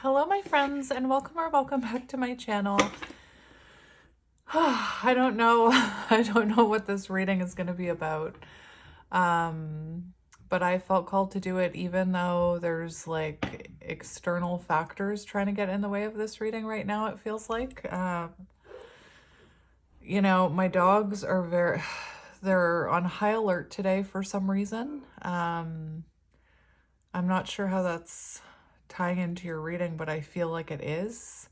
Hello my friends, and welcome back to my channel. I don't know what this reading is going to be about. But I felt called to do it even though there's like external factors trying to get in the way of this reading right now, it feels like. My dogs are they're on high alert today for some reason. I'm not sure how that's tying into your reading, but I feel like it is.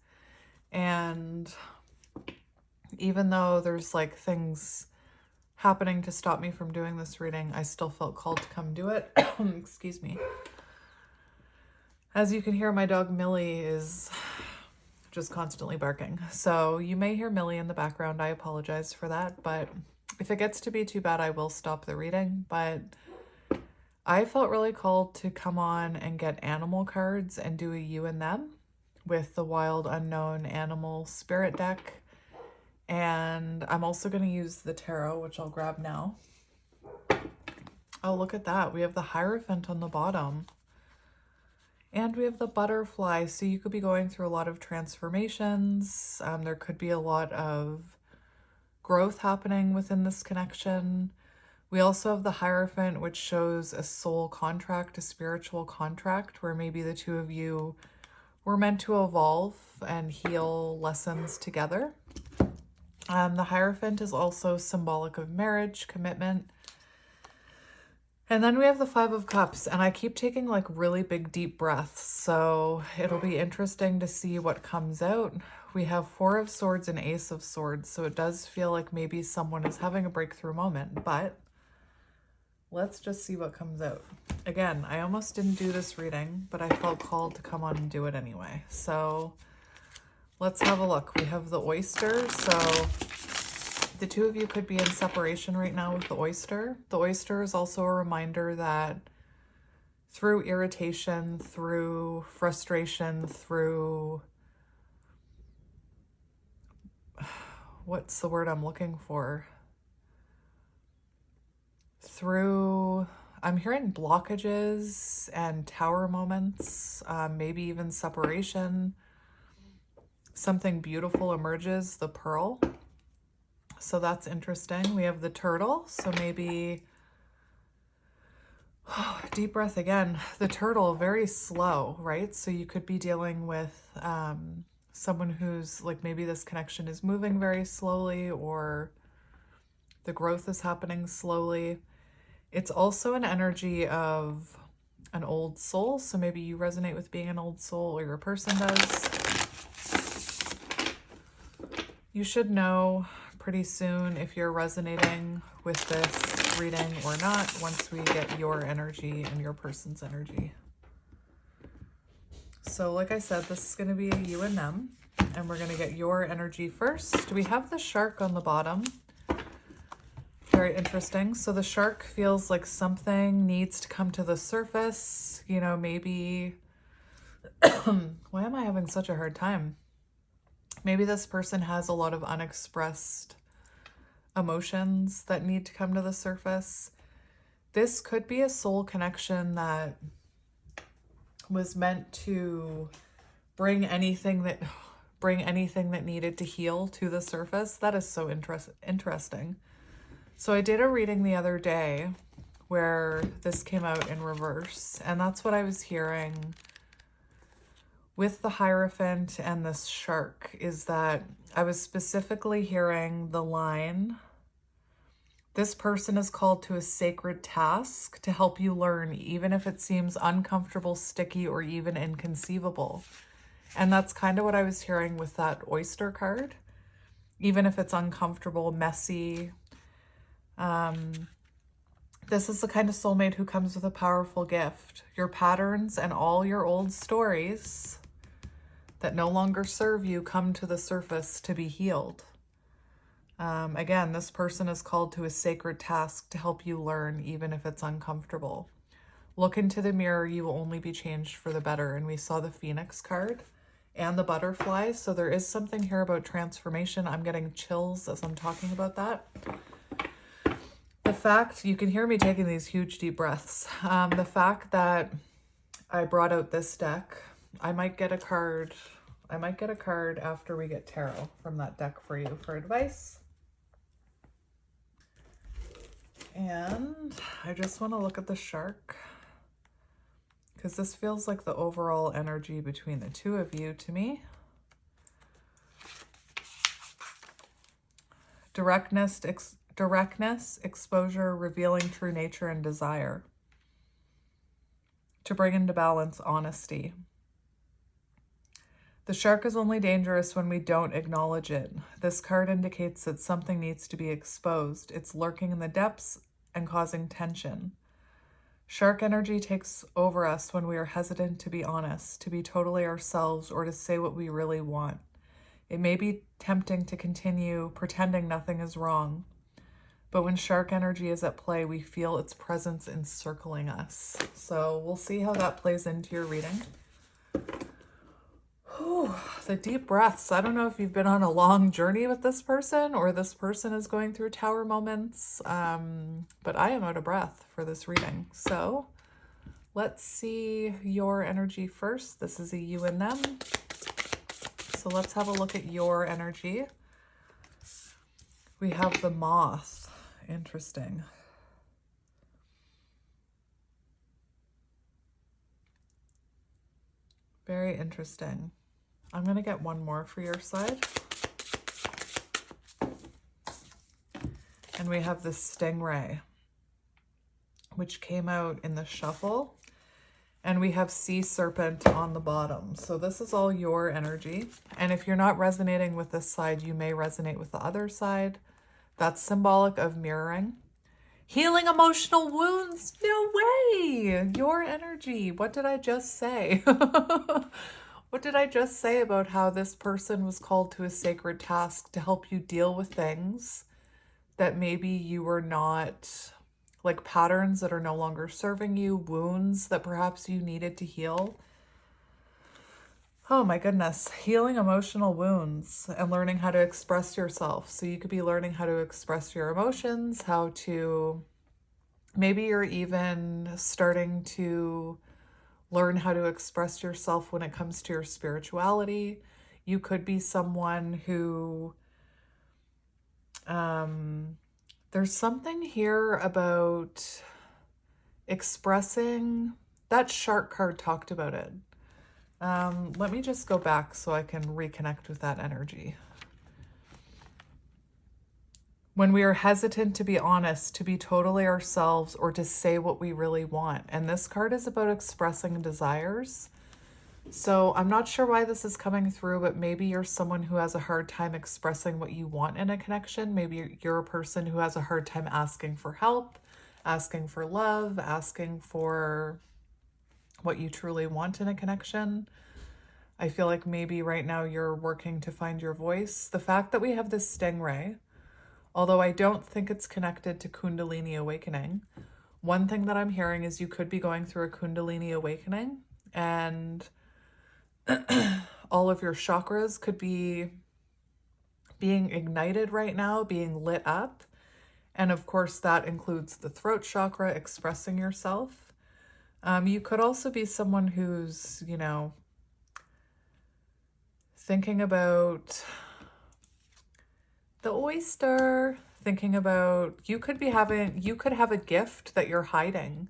And even though there's like things happening to stop me from doing this reading, I still felt called to come do it. Excuse me. As you can hear, my dog Millie is just constantly barking. So you may hear Millie in the background. I apologize for that, but if it gets to be too bad, I will stop the reading. But I felt really called to come on and get animal cards and do a you and them with the Wild Unknown Animal Spirit deck. And I'm also going to use the tarot, which I'll grab now. Oh, look at that. We have the Hierophant on the bottom. And we have the butterfly. So you could be going through a lot of transformations. There could be a lot of growth happening within this connection. We also have the Hierophant, which shows a soul contract, a spiritual contract, where maybe the two of you were meant to evolve and heal lessons together. The Hierophant is also symbolic of marriage, commitment. And then we have the Five of Cups, and I keep taking like really big, deep breaths. So it'll be interesting to see what comes out. We have Four of Swords and Ace of Swords. So it does feel like maybe someone is having a breakthrough moment, but let's just see what comes out. Again, I almost didn't do this reading, but I felt called to come on and do it anyway. So let's have a look. We have the Oyster. So the two of you could be in separation right now with the Oyster. The Oyster is also a reminder that through irritation, through frustration, through... what's the word I'm looking for? Through... I'm hearing blockages and tower moments, maybe even separation. Something beautiful emerges, the Pearl. So that's interesting. We have the Turtle. So maybe, deep breath again. The Turtle, very slow, right? So you could be dealing with someone who's like, maybe this connection is moving very slowly, or the growth is happening slowly. It's also an energy of an old soul. So maybe you resonate with being an old soul, or your person does. You should know pretty soon if you're resonating with this reading or not once we get your energy and your person's energy. So like I said, this is going to be a you and them, and we're going to get your energy first. We have the Shark on the bottom. Very interesting. So the Shark feels like something needs to come to the surface. You know, maybe... why am I having such a hard time? Maybe this person has a lot of unexpressed emotions that need to come to the surface. This could be a soul connection that was meant to bring anything that needed to heal to the surface. That is so interesting. So I did a reading the other day where this came out in reverse, and that's what I was hearing with the Hierophant and this Shark, is that I was specifically hearing the line, this person is called to a sacred task to help you learn, even if it seems uncomfortable, sticky, or even inconceivable. And that's kind of what I was hearing with that Oyster card. Even if it's uncomfortable, messy. This is the kind of soulmate who comes with a powerful gift. Your patterns and all your old stories that no longer serve you come to the surface to be healed. Again, this person is called to a sacred task to help you learn, even if it's uncomfortable. Look into the mirror, you will only be changed for the better. And we saw the Phoenix card and the butterfly. So there is something here about transformation. I'm getting chills as I'm talking about that. The fact, you can hear me taking these huge deep breaths. The fact that I brought out this deck I might get a card. I might get a card after we get tarot from that deck for you for advice. And I just want to look at the shark, because this feels like the overall energy between the two of you to me. Directness, exposure, revealing true nature and desire. To bring into balance honesty. The shark is only dangerous when we don't acknowledge it. This card indicates that something needs to be exposed. It's lurking in the depths and causing tension. Shark energy takes over us when we are hesitant to be honest, to be totally ourselves, or to say what we really want. It may be tempting to continue pretending nothing is wrong, but when shark energy is at play, we feel its presence encircling us. So we'll see how that plays into your reading. Whew, the deep breaths. I don't know if you've been on a long journey with this person or this person is going through tower moments, but I am out of breath for this reading. So let's see your energy first. This is a you and them. So let's have a look at your energy. We have the moth. Interesting. Very interesting. I'm going to get one more for your side. And we have the stingray, which came out in the shuffle. And we have sea serpent on the bottom. So this is all your energy. And if you're not resonating with this side, you may resonate with the other side. That's symbolic of mirroring. Healing emotional wounds. No way. Your energy. What did I just say? What did I just say about how this person was called to a sacred task to help you deal with things that maybe you were not, like patterns that are no longer serving you, wounds that perhaps you needed to heal? Oh my goodness. Healing emotional wounds and learning how to express yourself. So you could be learning how to express your emotions, how to, maybe you're even starting to learn how to express yourself when it comes to your spirituality. You could be someone who, there's something here about expressing, that shark card talked about it. Let me just go back so I can reconnect with that energy. When we are hesitant to be honest, to be totally ourselves, or to say what we really want. And this card is about expressing desires. So I'm not sure why this is coming through, but maybe you're someone who has a hard time expressing what you want in a connection. Maybe you're a person who has a hard time asking for help, asking for love, asking for what you truly want in a connection. I feel like maybe right now you're working to find your voice. The fact that we have this stingray, although I don't think it's connected to Kundalini awakening, one thing that I'm hearing is you could be going through a Kundalini awakening, and all of your chakras could be being ignited right now, being lit up. And of course, that includes the throat chakra, expressing yourself. You could also be someone who's, you know, thinking about the oyster, thinking about, you could have a gift that you're hiding,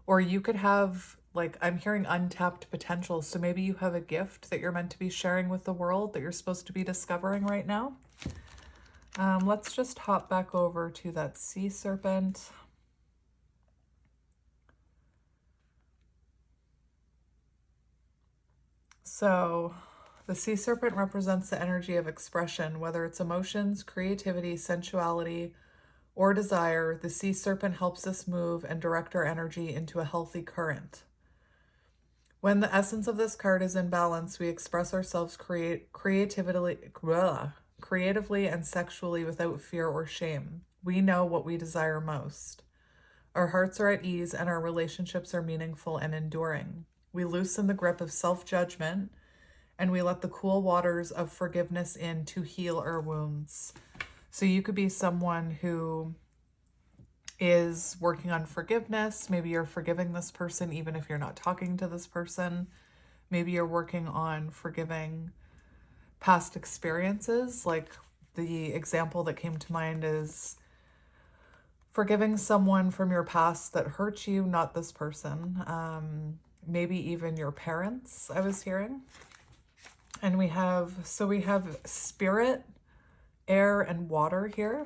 or you could have, like, I'm hearing untapped potential. So maybe you have a gift that you're meant to be sharing with the world that you're supposed to be discovering right now. Let's just hop back over to that sea serpent. So the sea serpent represents the energy of expression, whether it's emotions, creativity, sensuality, or desire. The sea serpent helps us move and direct our energy into a healthy current. When the essence of this card is in balance, we express ourselves creatively and sexually without fear or shame. We know what we desire most. Our hearts are at ease and our relationships are meaningful and enduring. We loosen the grip of self-judgment and we let the cool waters of forgiveness in to heal our wounds. So you could be someone who is working on forgiveness. Maybe you're forgiving this person even if you're not talking to this person. Maybe you're working on forgiving past experiences. Like the example that came to mind is forgiving someone from your past that hurt you, not this person. Maybe even your parents, I was hearing. And we have spirit, air, and water here.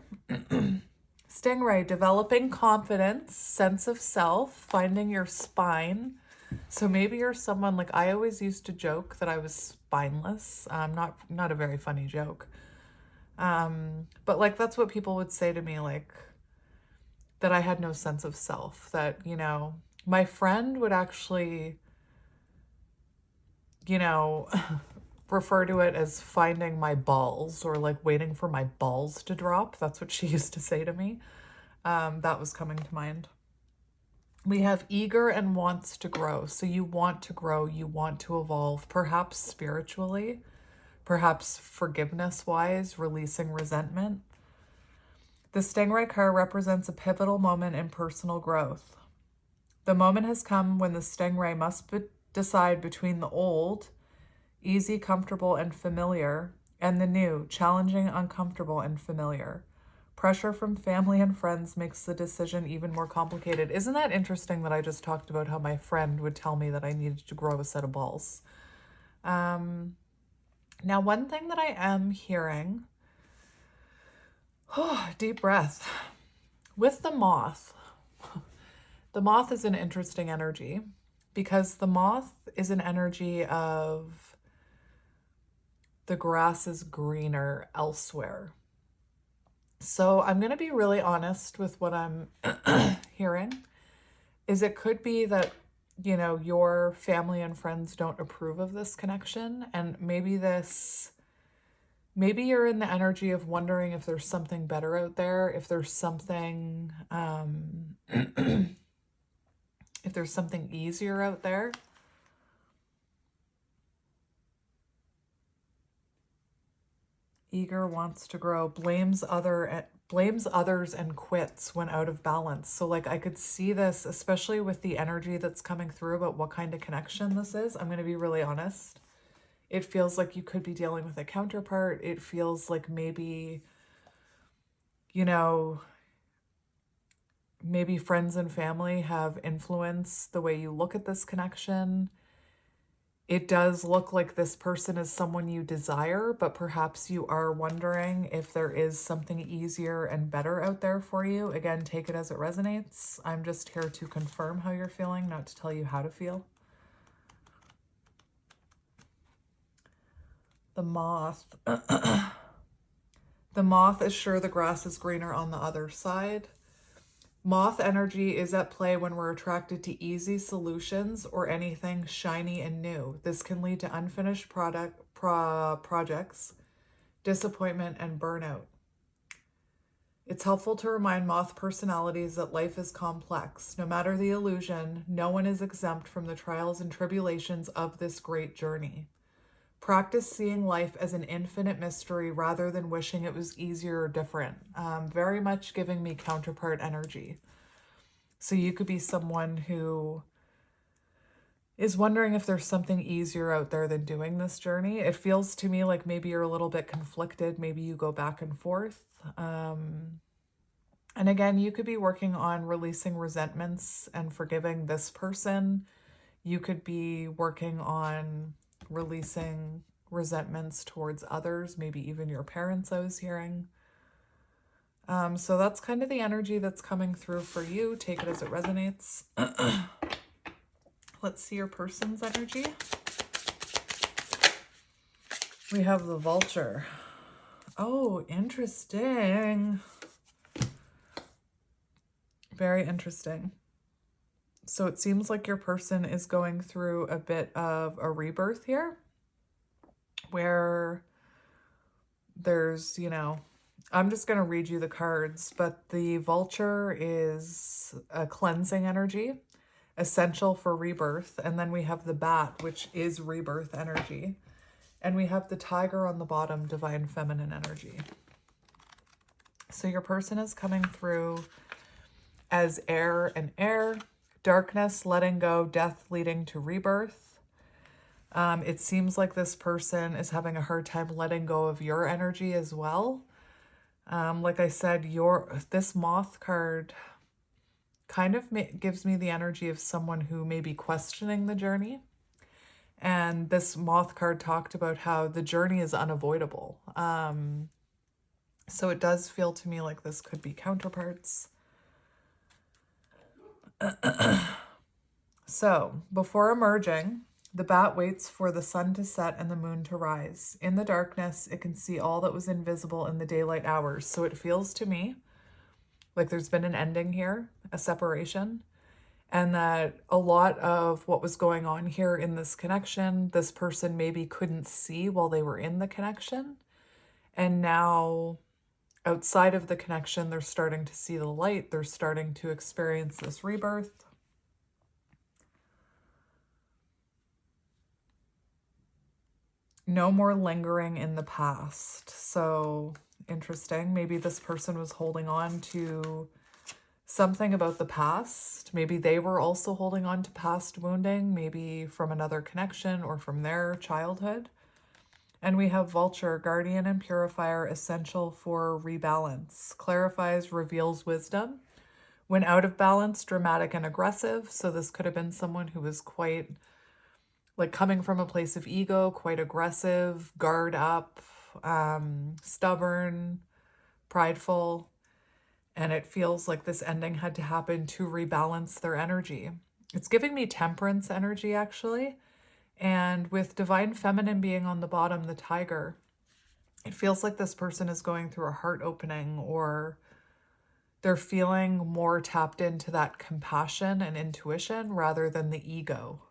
Stingray, developing confidence, sense of self, finding your spine. So maybe you're someone, like I always used to joke that I was spineless. Not a very funny joke. But like that's what people would say to me, like that I had no sense of self, that, you know, my friend would actually, you know, refer to it as finding my balls, or like waiting for my balls to drop. That's what she used to say to me. That was coming to mind. We have eager and wants to grow. So you want to grow, you want to evolve, perhaps spiritually, perhaps forgiveness-wise, releasing resentment. The Stingray card represents a pivotal moment in personal growth. The moment has come when the Stingray must decide between the old, easy, comfortable, and familiar, and the new, challenging, uncomfortable, and familiar. Pressure from family and friends makes the decision even more complicated. Isn't that interesting that I just talked about how my friend would tell me that I needed to grow a set of balls? Now, one thing that I am hearing, deep breath, with the moth is an interesting energy because the moth is an energy of the grass is greener elsewhere. So I'm going to be really honest with what I'm hearing, is it could be that, you know, your family and friends don't approve of this connection. And maybe you're in the energy of wondering if there's something better out there, if there's something, if there's something easier out there. Eager, wants to grow, blames others and quits when out of balance. So like I could see this, especially with the energy that's coming through about what kind of connection this is. I'm going to be really honest. It feels like you could be dealing with a counterpart. It feels like maybe, you know, maybe friends and family have influenced the way you look at this connection. It does look like this person is someone you desire, but perhaps you are wondering if there is something easier and better out there for you. Again, take it as it resonates. I'm just here to confirm how you're feeling, not to tell you how to feel. The moth. The moth is sure the grass is greener on the other side. Moth energy is at play when we're attracted to easy solutions or anything shiny and new. This can lead to unfinished projects, disappointment, and burnout. It's helpful to remind moth personalities that life is complex. No matter the illusion, no one is exempt from the trials and tribulations of this great journey. Practice seeing life as an infinite mystery rather than wishing it was easier or different. Very much giving me counterpart energy. So you could be someone who is wondering if there's something easier out there than doing this journey. It feels to me like maybe you're a little bit conflicted. Maybe you go back and forth. And again, you could be working on releasing resentments and forgiving this person. You could be working on releasing resentments towards others, maybe even your parents, I was hearing. So that's kind of the energy that's coming through for you. Take it as it resonates. Let's see your person's energy. We have the vulture. Oh, interesting. Very interesting. So it seems like your person is going through a bit of a rebirth here, where there's, you know, I'm just going to read you the cards, but the vulture is a cleansing energy, essential for rebirth. And then we have the bat, which is rebirth energy. And we have the tiger on the bottom, divine feminine energy. So your person is coming through as air and air. Darkness, letting go, death leading to rebirth. It seems like this person is having a hard time letting go of your energy as well. Like I said, this Moth card kind of gives me the energy of someone who may be questioning the journey. And this Moth card talked about how the journey is unavoidable. So it does feel to me like this could be counterparts. So before emerging, the bat waits for the sun to set and the moon to rise. In the darkness, it can see all that was invisible in the daylight hours. So it feels to me like there's been an ending here, a separation, and that a lot of what was going on here in this connection, this person maybe couldn't see while they were in the connection. And now outside of the connection, they're starting to see the light. They're starting to experience this rebirth. No more lingering in the past. So interesting. Maybe this person was holding on to something about the past. Maybe they were also holding on to past wounding, maybe from another connection or from their childhood. And we have Vulture, Guardian and Purifier, essential for rebalance. Clarifies, reveals wisdom. When out of balance, dramatic and aggressive. So this could have been someone who was quite, like, coming from a place of ego, quite aggressive, guard up, stubborn, prideful. And it feels like this ending had to happen to rebalance their energy. It's giving me Temperance energy, actually. And with Divine Feminine being on the bottom, the tiger, it feels like this person is going through a heart opening, or they're feeling more tapped into that compassion and intuition rather than the ego.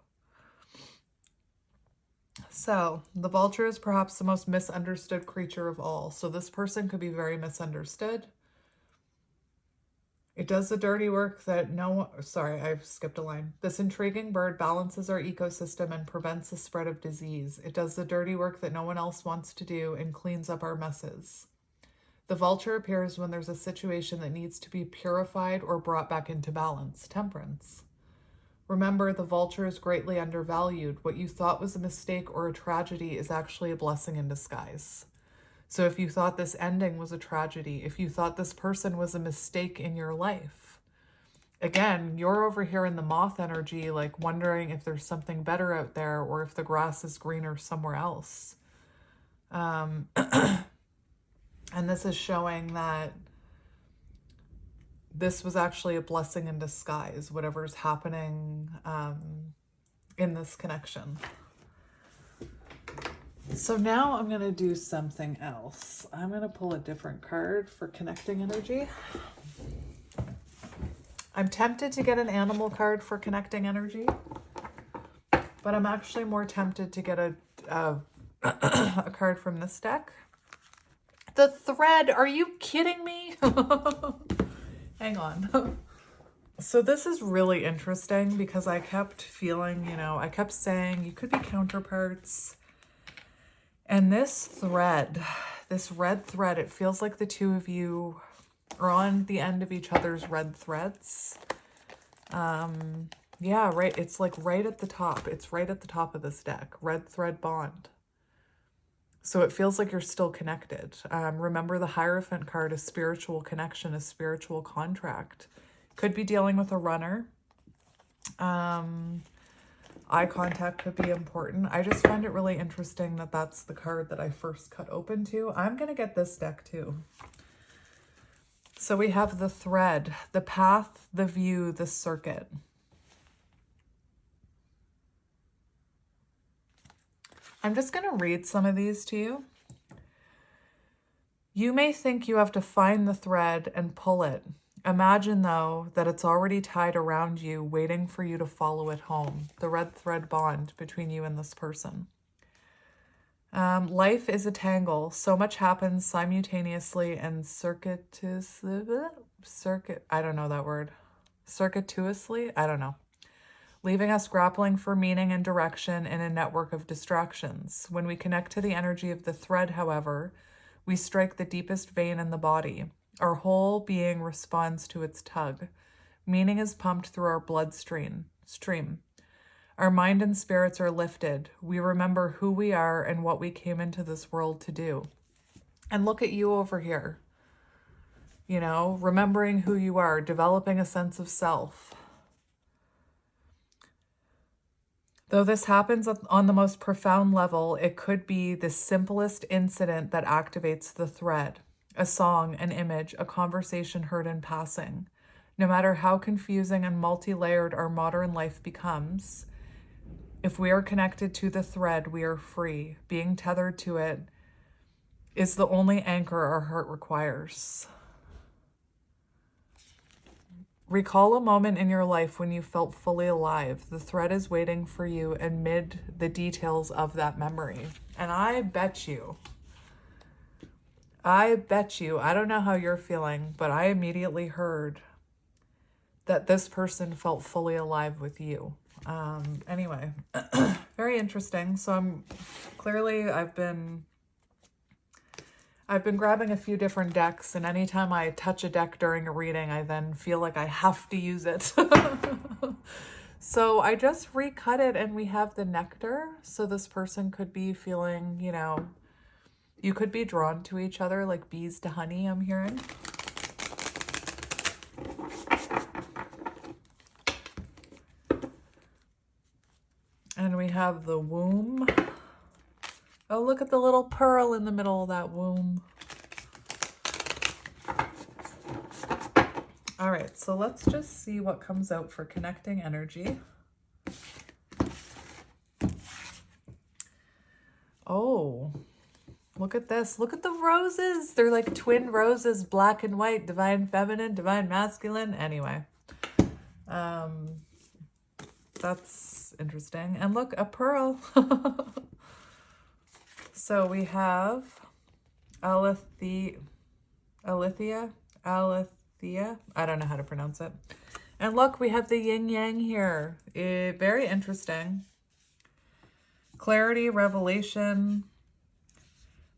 So the vulture is perhaps the most misunderstood creature of all. So this person could be very misunderstood. It does the dirty work that sorry, I've skipped a line. This intriguing bird balances our ecosystem and prevents the spread of disease. It does the dirty work that no one else wants to do and cleans up our messes. The vulture appears when there's a situation that needs to be purified or brought back into balance. Temperance. Remember, the vulture is greatly undervalued. What you thought was a mistake or a tragedy is actually a blessing in disguise. So if you thought this ending was a tragedy, if you thought this person was a mistake in your life, again, you're over here in the moth energy, like wondering if there's something better out there or if the grass is greener somewhere else. And this is showing that this was actually a blessing in disguise, whatever's happening in this connection. So now I'm going to do something else. I'm going to pull a different card for connecting energy. I'm tempted to get an animal card for connecting energy, but I'm actually more tempted to get a card from this deck. The thread, are you kidding me? Hang on. So this is really interesting because I kept feeling, I kept saying you could be counterparts. And this thread, this red thread, it feels like the two of you are on the end of each other's red threads. Yeah, right. It's like right at the top. It's right at the top of this deck. Red thread bond. So it feels like you're still connected. Remember, the Hierophant card is spiritual connection, a spiritual contract. Could be dealing with a runner. Eye contact could be important. I just find it really interesting that that's the card that I first cut open to. I'm going to get this deck too. So we have the thread, the path, the view, the circuit. I'm just going to read some of these to you. You may think you have to find the thread and pull it. Imagine, though, that it's already tied around you, waiting for you to follow it home. The red thread bond between you and this person. Life is a tangle. So much happens simultaneously and circuitously. I don't know that word. Circuitously? I don't know. Leaving us grappling for meaning and direction in a network of distractions. When we connect to the energy of the thread, however, we strike the deepest vein in the body. Our whole being responds to its tug. Meaning is pumped through our bloodstream. Our mind and spirits are lifted. We remember who we are and what we came into this world to do. And look at you over here, you know, remembering who you are, developing a sense of self. Though this happens on the most profound level, it could be the simplest incident that activates the thread. A song, an image, a conversation heard in passing. No matter how confusing and multi-layered our modern life becomes, if we are connected to the thread, we are free. Being tethered to it is the only anchor our heart requires. Recall a moment in your life when you felt fully alive. The thread is waiting for you amid the details of that memory. And I bet you, I don't know how you're feeling, but I immediately heard that this person felt fully alive with you. Anyway, very interesting. So I've been grabbing a few different decks, and anytime I touch a deck during a reading, I then feel like I have to use it. So I just recut it, and we have the nectar. So this person could be feeling, you know, you could be drawn to each other like bees to honey, I'm hearing. And we have the womb. Oh, look at the little pearl in the middle of that womb. All right, so let's just see what comes out for connecting energy. Oh, look at this. Look at the roses. They're like twin roses, black and white, divine feminine, divine masculine. Anyway, that's interesting. And look, a pearl. So we have Alethea. I don't know how to pronounce it. And look, we have the yin yang here. Very interesting. Clarity, revelation,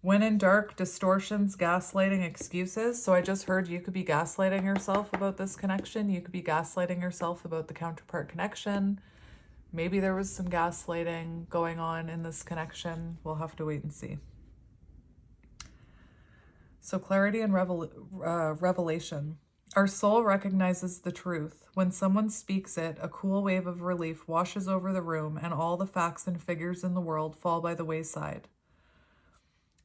when in dark, distortions, gaslighting, excuses. So I just heard you could be gaslighting yourself about this connection. You could be gaslighting yourself about the counterpart connection. Maybe there was some gaslighting going on in this connection. We'll have to wait and see. So clarity and revelation. Our soul recognizes the truth. When someone speaks it, a cool wave of relief washes over the room, and all the facts and figures in the world fall by the wayside.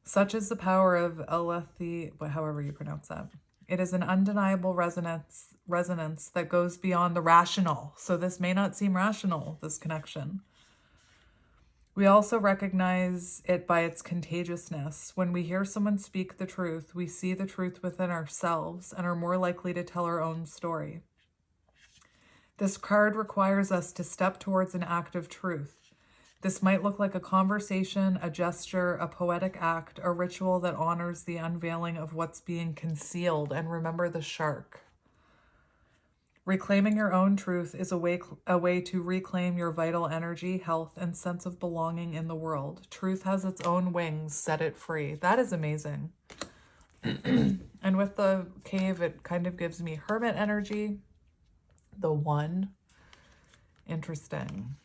Such is the power of Alethea, however you pronounce that. It is an undeniable resonance that goes beyond the rational. So this may not seem rational, this connection. We also recognize it by its contagiousness. When we hear someone speak the truth, we see the truth within ourselves and are more likely to tell our own story. This card requires us to step towards an act of truth. This might look like a conversation, a gesture, a poetic act, a ritual that honors the unveiling of what's being concealed. And remember the shark. Reclaiming your own truth is a way to reclaim your vital energy, health, and sense of belonging in the world. Truth has its own wings. Set it free. That is amazing. And with the cave, it kind of gives me hermit energy. The one. Interesting.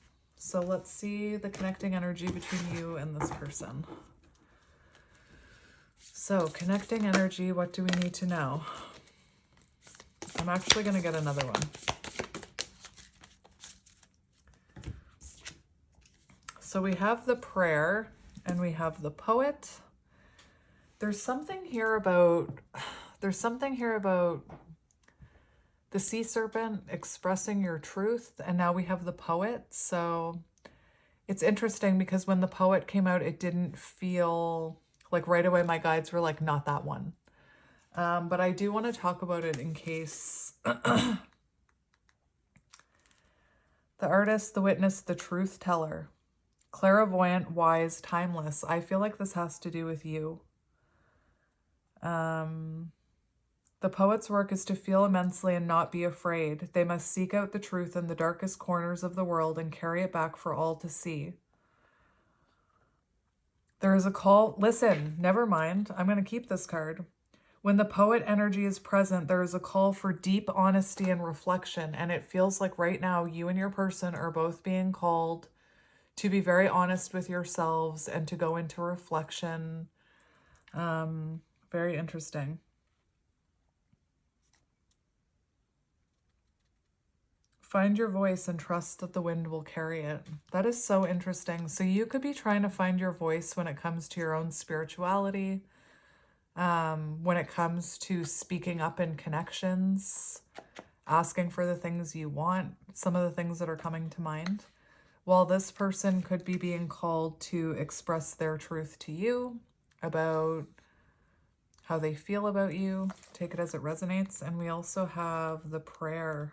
So let's see the connecting energy between you and this person. So connecting energy, what do we need to know? I'm actually going to get another one. So we have the prayer and we have the poet. There's something here about the sea serpent expressing your truth, and now we have the poet. So it's interesting because when the poet came out, it didn't feel like right away my guides were like, not that one. But I do want to talk about it in case the artist, the witness, the truth teller, clairvoyant, wise, timeless. I feel like this has to do with you. The poet's work is to feel immensely and not be afraid. They must seek out the truth in the darkest corners of the world and carry it back for all to see. There is a call. Listen, never mind. I'm going to keep this card. When the poet energy is present, there is a call for deep honesty and reflection. And it feels like right now you and your person are both being called to be very honest with yourselves and to go into reflection. Very interesting. Find your voice and trust that the wind will carry it. That is so interesting. So you could be trying to find your voice when it comes to your own spirituality, when it comes to speaking up in connections, asking for the things you want, some of the things that are coming to mind. While this person could be being called to express their truth to you about how they feel about you. Take it as it resonates. And we also have the prayer.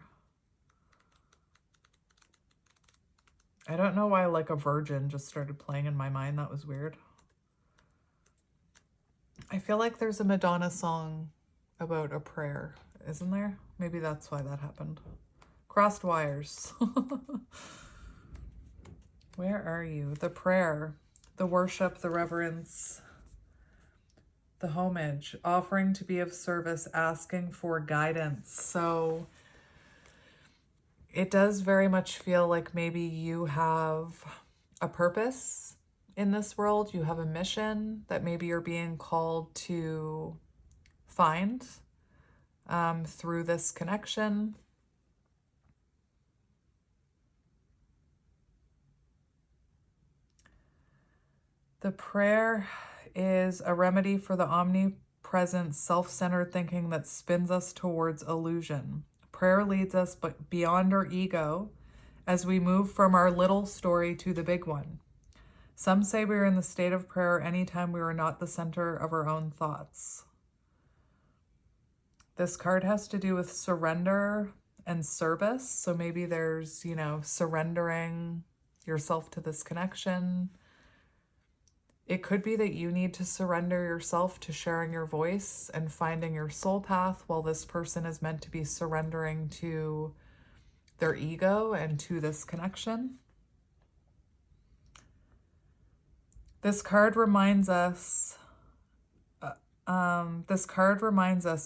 I don't know why like a virgin just started playing in my mind. That was weird. I feel like there's a Madonna song about a prayer, isn't there? Maybe that's why that happened. Crossed wires. Where are you? The prayer, the worship, the reverence, the homage, offering to be of service, asking for guidance. So it does very much feel like maybe you have a purpose in this world. You have a mission that maybe you're being called to find through this connection. The prayer is a remedy for the omnipresent self-centered thinking that spins us towards illusion. Prayer leads us beyond our ego as we move from our little story to the big one. Some say we are in the state of prayer anytime we are not the center of our own thoughts. This card has to do with surrender and service. So maybe there's, surrendering yourself to this connection. It could be that you need to surrender yourself to sharing your voice and finding your soul path, while this person is meant to be surrendering to their ego and to this connection. This card reminds us,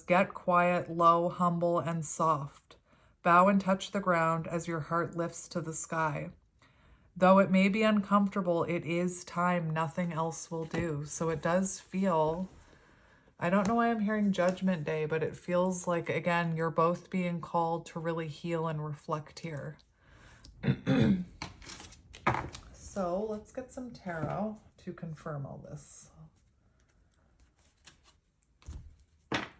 get quiet, low, humble, and soft. Bow and touch the ground as your heart lifts to the sky. Though it may be uncomfortable, it is time. Nothing else will do. So it does feel, I don't know why I'm hearing Judgment Day, but it feels like, again, you're both being called to really heal and reflect here. So let's get some tarot to confirm all this.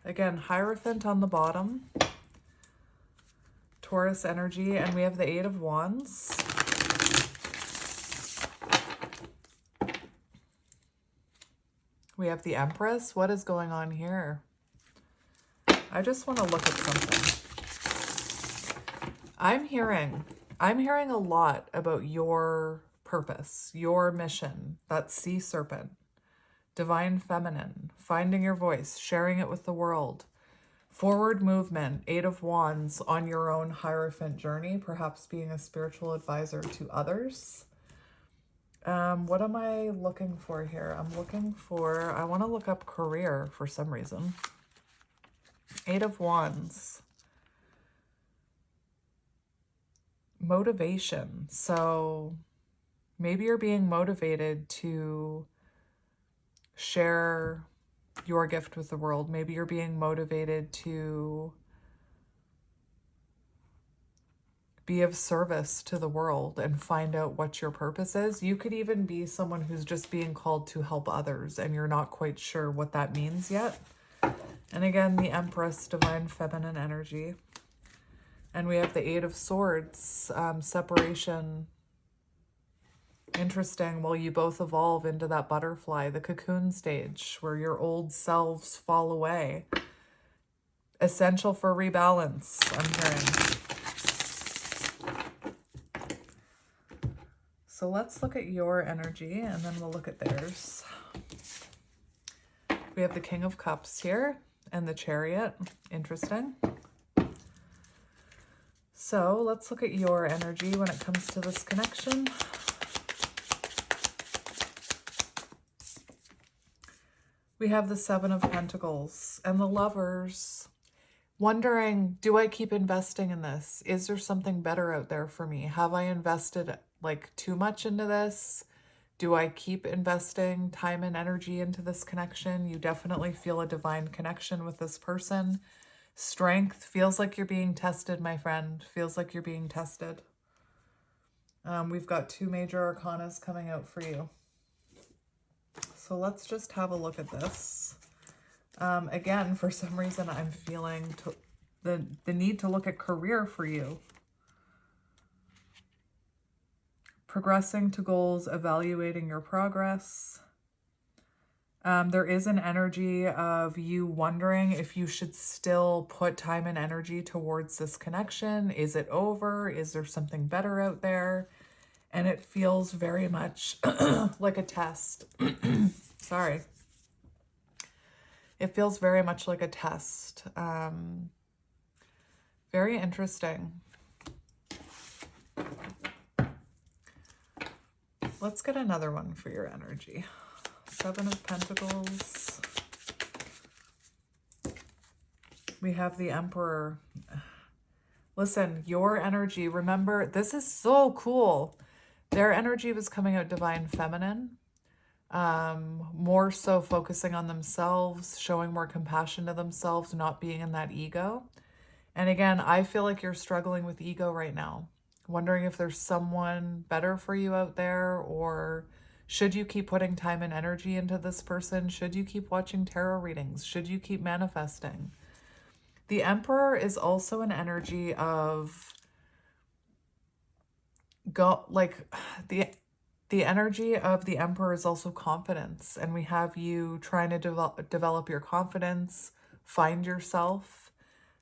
Again, Hierophant on the bottom, Taurus energy, and we have the Eight of Wands. We have the Empress. What is going on here? I just want to look at something. I'm hearing a lot about your purpose, your mission, that sea serpent, divine feminine, finding your voice, sharing it with the world, forward movement, Eight of Wands on your own Hierophant journey, perhaps being a spiritual advisor to others. What am I looking for here? I want to look up career for some reason. Eight of Wands. Motivation. So maybe you're being motivated to share your gift with the world. Maybe you're being motivated to be of service to the world and find out what your purpose is. You could even be someone who's just being called to help others and you're not quite sure what that means yet. And again, the Empress, divine feminine energy. And we have the Eight of Swords, separation. Interesting. Well, you both evolve into that butterfly, the cocoon stage, where your old selves fall away. Essential for rebalance, I'm hearing. So let's look at your energy and then we'll look at theirs. We have the King of Cups here and the Chariot. Interesting. So let's look at your energy when it comes to this connection. We have the Seven of Pentacles and the Lovers. Wondering, do I keep investing in this? Is there something better out there for me? Have I invested like too much into this? Do I keep investing time and energy into this connection? You definitely feel a divine connection with this person. Strength feels like you're being tested, my friend. Feels like you're being tested. We've got two major arcanas coming out for you. So let's just have a look at this. Again, for some reason, I'm feeling the need to look at career for you. Progressing to goals, evaluating your progress. There is an energy of you wondering if you should still put time and energy towards this connection. Is it over? Is there something better out there? And it feels very much like a test. Sorry. It feels very much like a test. Very interesting. Let's get another one for your energy. Seven of Pentacles. We have the Emperor. Listen, your energy, remember, this is so cool. Their energy was coming out divine feminine. More so focusing on themselves, showing more compassion to themselves, not being in that ego. And again, I feel like you're struggling with ego right now. Wondering if there's someone better for you out there, or should you keep putting time and energy into this person? Should you keep watching tarot readings? Should you keep manifesting? The Emperor is also an energy of the energy of the Emperor is also confidence, and we have you trying to develop your confidence, find yourself.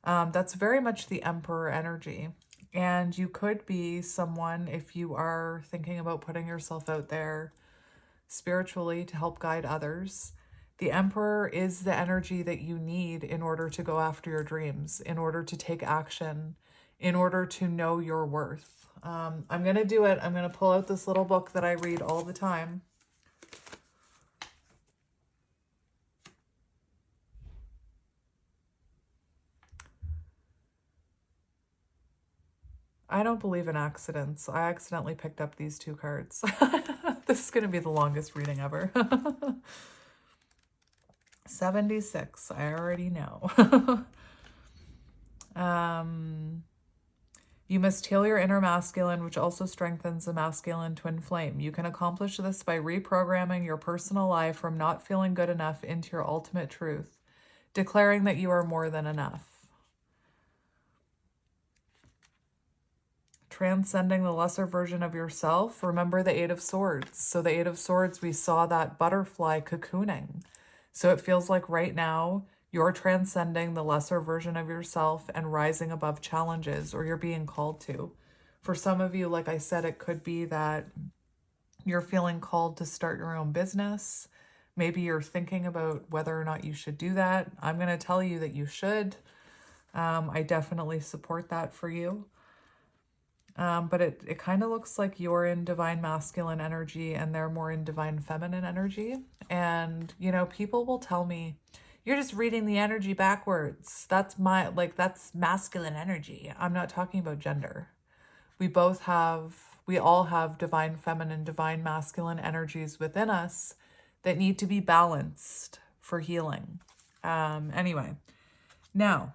That's very much the Emperor energy. And you could be someone, if you are thinking about putting yourself out there spiritually to help guide others. The Emperor is the energy that you need in order to go after your dreams, in order to take action, in order to know your worth. I'm going to do it. I'm going to pull out this little book that I read all the time. I don't believe in accidents. I accidentally picked up these two cards. This is going to be the longest reading ever. 76. I already know. You must heal your inner masculine, which also strengthens the masculine twin flame. You can accomplish this by reprogramming your personal life from not feeling good enough into your ultimate truth, declaring that you are more than enough. Transcending the lesser version of yourself. Remember the Eight of Swords. So the Eight of Swords, we saw that butterfly cocooning. So it feels like right now you're transcending the lesser version of yourself and rising above challenges, or you're being called to. For some of you, like I said, it could be that you're feeling called to start your own business. Maybe you're thinking about whether or not you should do that. I'm going to tell you that you should. I definitely support that for you. But it kind of looks like you're in divine masculine energy and they're more in divine feminine energy. And, you know, people will tell me, you're just reading the energy backwards. That's masculine energy. I'm not talking about gender. We all have divine feminine, divine masculine energies within us that need to be balanced for healing. Anyway, now,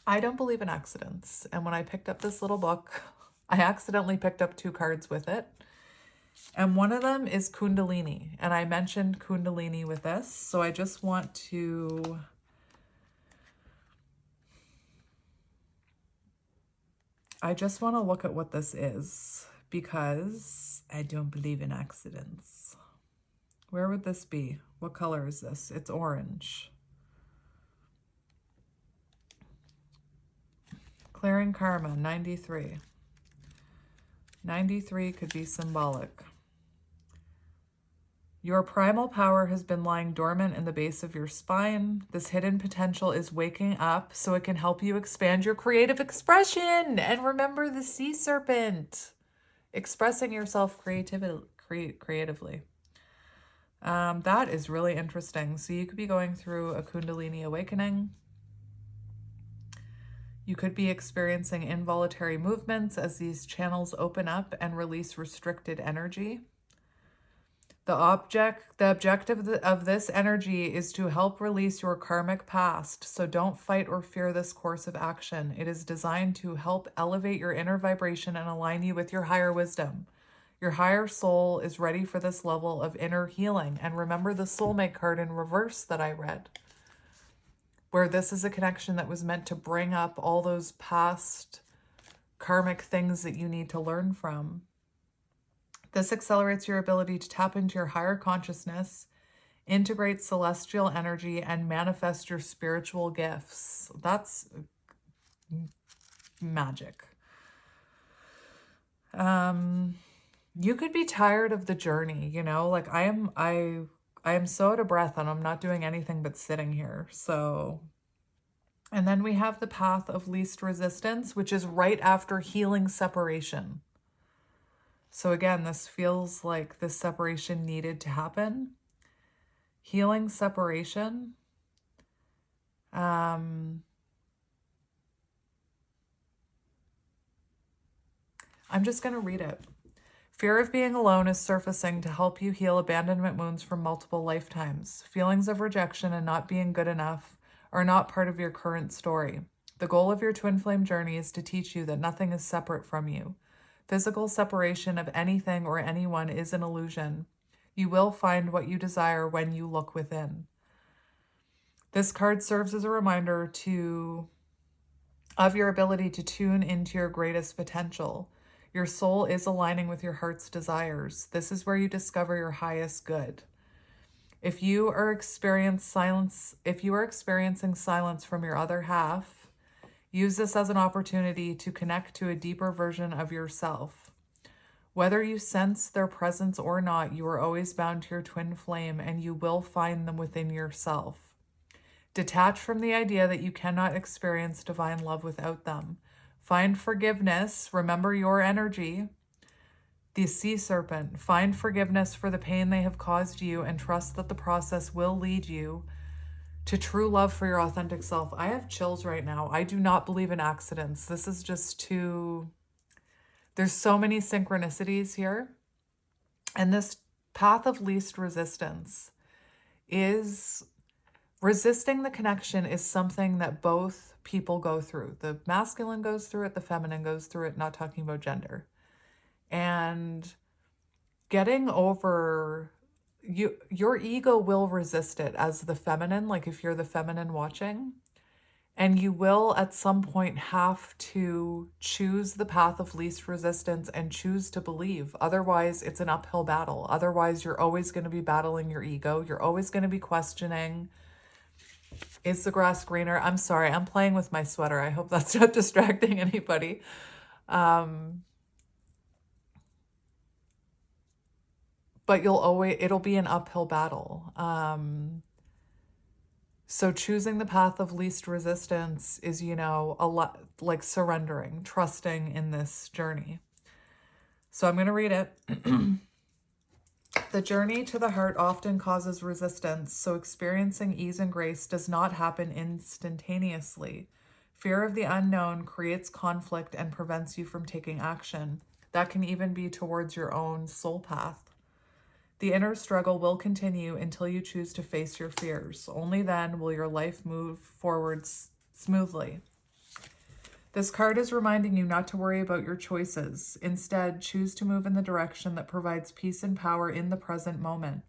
I don't believe in accidents. And when I picked up this little book, I accidentally picked up two cards with it. And one of them is Kundalini. And I mentioned Kundalini with this. So I just want to... look at what this is, because I don't believe in accidents. Where would this be? What color is this? It's orange. Clearing Karma, 93. 93 could be symbolic. Your primal power has been lying dormant in the base of your spine. This hidden potential is waking up so it can help you expand your creative expression. And remember the sea serpent, expressing yourself creatively. That is really interesting. So you could be going through a Kundalini awakening. You could be experiencing involuntary movements as these channels open up and release restricted energy. The objective of this energy is to help release your karmic past, so don't fight or fear this course of action. It is designed to help elevate your inner vibration and align you with your higher wisdom. Your higher soul is ready for this level of inner healing. And remember the soulmate card in reverse that I read, where this is a connection that was meant to bring up all those past karmic things that you need to learn from. This accelerates your ability to tap into your higher consciousness, integrate celestial energy, and manifest your spiritual gifts. That's magic. You could be tired of the journey, you know, like I am so out of breath and I'm not doing anything but sitting here. So, and then we have the path of least resistance, which is right after healing separation. So again, this feels like this separation needed to happen. Healing separation. I'm just going to read it. Fear of being alone is surfacing to help you heal abandonment wounds from multiple lifetimes. Feelings of rejection and not being good enough are not part of your current story. The goal of your twin flame journey is to teach you that nothing is separate from you. Physical separation of anything or anyone is an illusion. You will find what you desire when you look within. This card serves as a reminder of your ability to tune into your greatest potential. Your soul is aligning with your heart's desires. This is where you discover your highest good. If you are experiencing silence from your other half, use this as an opportunity to connect to a deeper version of yourself. Whether you sense their presence or not, you are always bound to your twin flame and you will find them within yourself. Detach from the idea that you cannot experience divine love without them. Find forgiveness. Remember your energy. The sea serpent. Find forgiveness for the pain they have caused you and trust that the process will lead you to true love for your authentic self. I have chills right now. I do not believe in accidents. This is just too... There's so many synchronicities here. And this path of least resistance is... Resisting the connection is something that both people go through. The masculine goes through it, the feminine goes through it, not talking about gender. And getting over... Your ego will resist it as the feminine, like if you're the feminine watching, and you will at some point have to choose the path of least resistance and choose to believe. Otherwise, it's an uphill battle. Otherwise, you're always going to be battling your ego. You're always going to be questioning, is the grass greener? I'm sorry, I'm playing with my sweater. I hope that's not distracting anybody. But it'll be an uphill battle. So choosing the path of least resistance is, a lot like surrendering, trusting in this journey. So I'm going to read it. The journey to the heart often causes resistance, so experiencing ease and grace does not happen instantaneously. Fear of the unknown creates conflict and prevents you from taking action. That can even be towards your own soul path. The inner struggle will continue until you choose to face your fears. Only then will your life move forward smoothly. This card is reminding you not to worry about your choices. Instead, choose to move in the direction that provides peace and power in the present moment.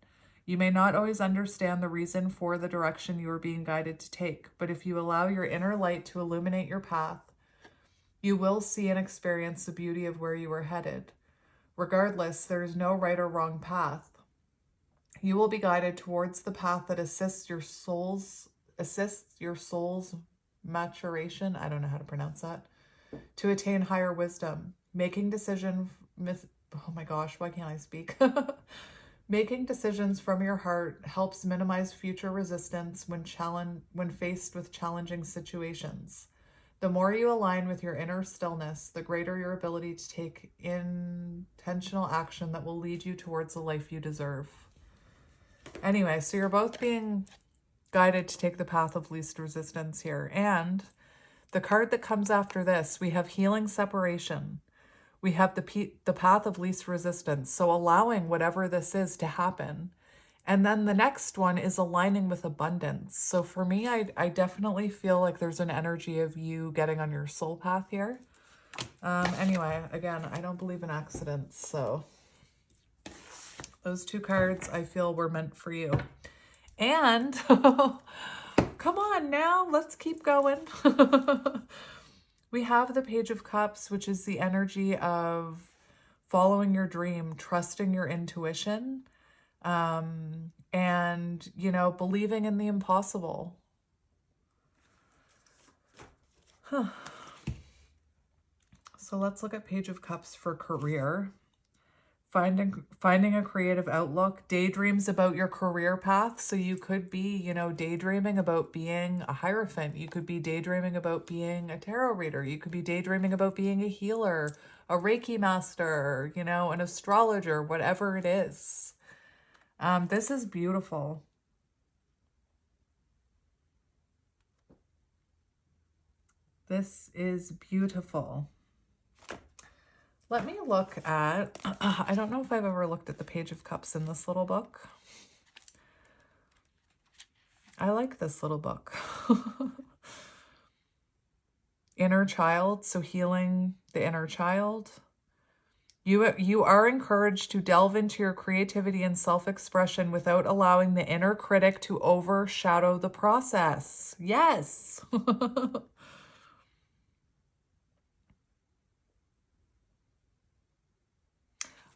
You may not always understand the reason for the direction you are being guided to take, but if you allow your inner light to illuminate your path, you will see and experience the beauty of where you are headed. Regardless, there is no right or wrong path. You will be guided towards the path that assists your soul's maturation, I don't know how to pronounce that, to attain higher wisdom. Making decisions from your heart helps minimize future resistance when faced with challenging situations. The more you align with your inner stillness, the greater your ability to take intentional action that will lead you towards the life you deserve. Anyway, so you're both being guided to take the path of least resistance here. And the card that comes after this, we have healing separation. We have the path of least resistance. So allowing whatever this is to happen. And then the next one is aligning with abundance. So for me, I definitely feel like there's an energy of you getting on your soul path here. Anyway, again, I don't believe in accidents. So those two cards I feel were meant for you. And come on now, let's keep going. We have the Page of Cups, which is the energy of following your dream, trusting your intuition, and, you know, believing in the impossible. So let's look at Page of Cups for career. Finding a creative outlook, daydreams about your career path. So you could be, you know, daydreaming about being a Hierophant. You could be daydreaming about being a tarot reader. You could be daydreaming about being a healer, a Reiki master, you know, an astrologer, whatever it is. This is beautiful. This is beautiful. Let me look at, I don't know if I've ever looked at the Page of Cups in this little book. I like this little book. Inner child, so healing the inner child. You are encouraged to delve into your creativity and self-expression without allowing the inner critic to overshadow the process. Yes.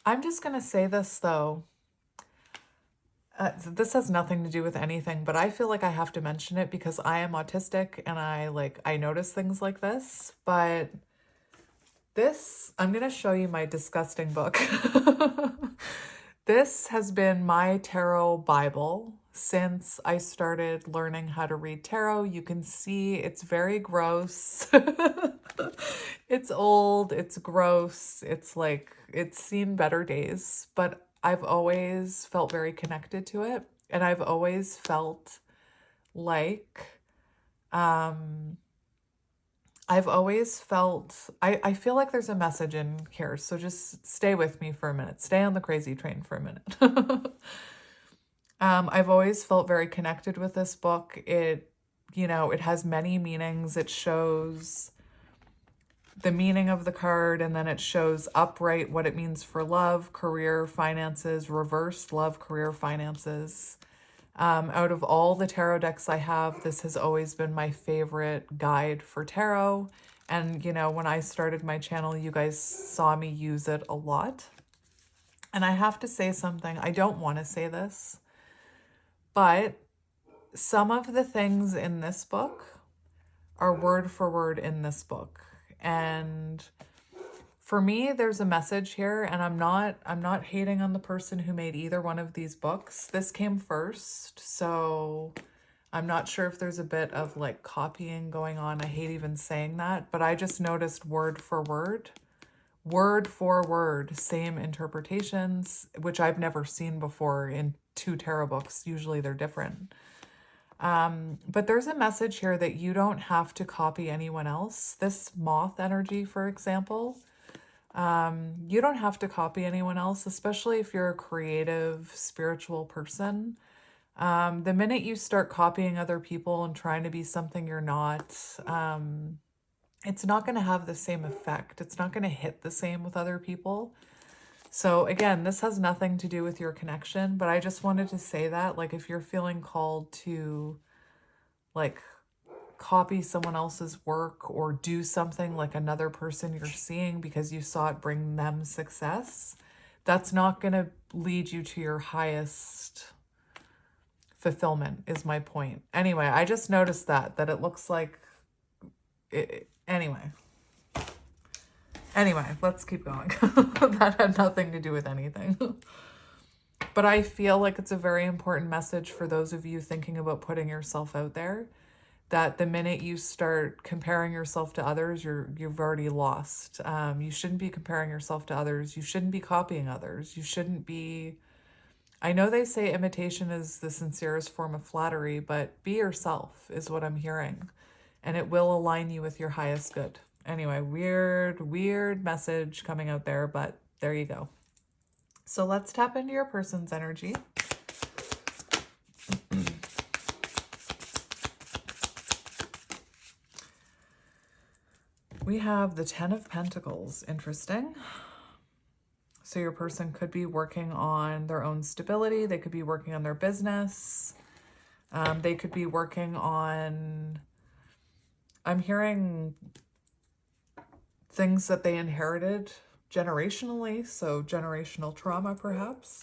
I'm just going to say this, though. This has nothing to do with anything, but I feel like I have to mention it because I am autistic and I notice things like this. But this, I'm going to show you my disgusting book. This has been my tarot Bible since I started learning how to read tarot. You can see it's very gross. It's old, it's gross, it's like, it's seen better days, but I've always felt very connected to it. And I've always felt like, I feel like there's a message in here. So just stay with me for a minute. Stay on the crazy train for a minute. I've always felt very connected with this book. It, you know, it has many meanings. It shows the meaning of the card, and then it shows upright what it means for love, career, finances, reversed love, career, finances. Out of all the tarot decks I have, this has always been my favorite guide for tarot. And, you know, when I started my channel, you guys saw me use it a lot. And I have to say something. I don't want to say this, but some of the things in this book are word for word in this book. And for me, there's a message here, and I'm not hating on the person who made either one of these books. This came first, so I'm not sure if there's a bit of like copying going on. I hate even saying that, but I just noticed word for word, same interpretations, which I've never seen before in two tarot books. Usually they're different. But there's a message here that you don't have to copy anyone else. This moth energy, for example, you don't have to copy anyone else, especially if you're a creative, spiritual person. The minute you start copying other people and trying to be something you're not, it's not going to have the same effect. It's not going to hit the same with other people. So again, this has nothing to do with your connection, but I just wanted to say that, like, if you're feeling called to, like, copy someone else's work or do something like another person you're seeing because you saw it bring them success, that's not going to lead you to your highest fulfillment, is my point. Anyway, I just noticed that it looks like it, Anyway, let's keep going. That had nothing to do with anything. But I feel like it's a very important message for those of you thinking about putting yourself out there, that the minute you start comparing yourself to others, you've already lost. You shouldn't be comparing yourself to others. You shouldn't be copying others. You shouldn't be I know they say imitation is the sincerest form of flattery, but be yourself is what I'm hearing. And it will align you with your highest good. Anyway, weird message coming out there, but there you go. So let's tap into your person's energy. We have the 10 of Pentacles. Interesting. So your person could be working on their own stability. They could be working on their business. They could be working on, I'm hearing things that they inherited generationally. So generational trauma, perhaps.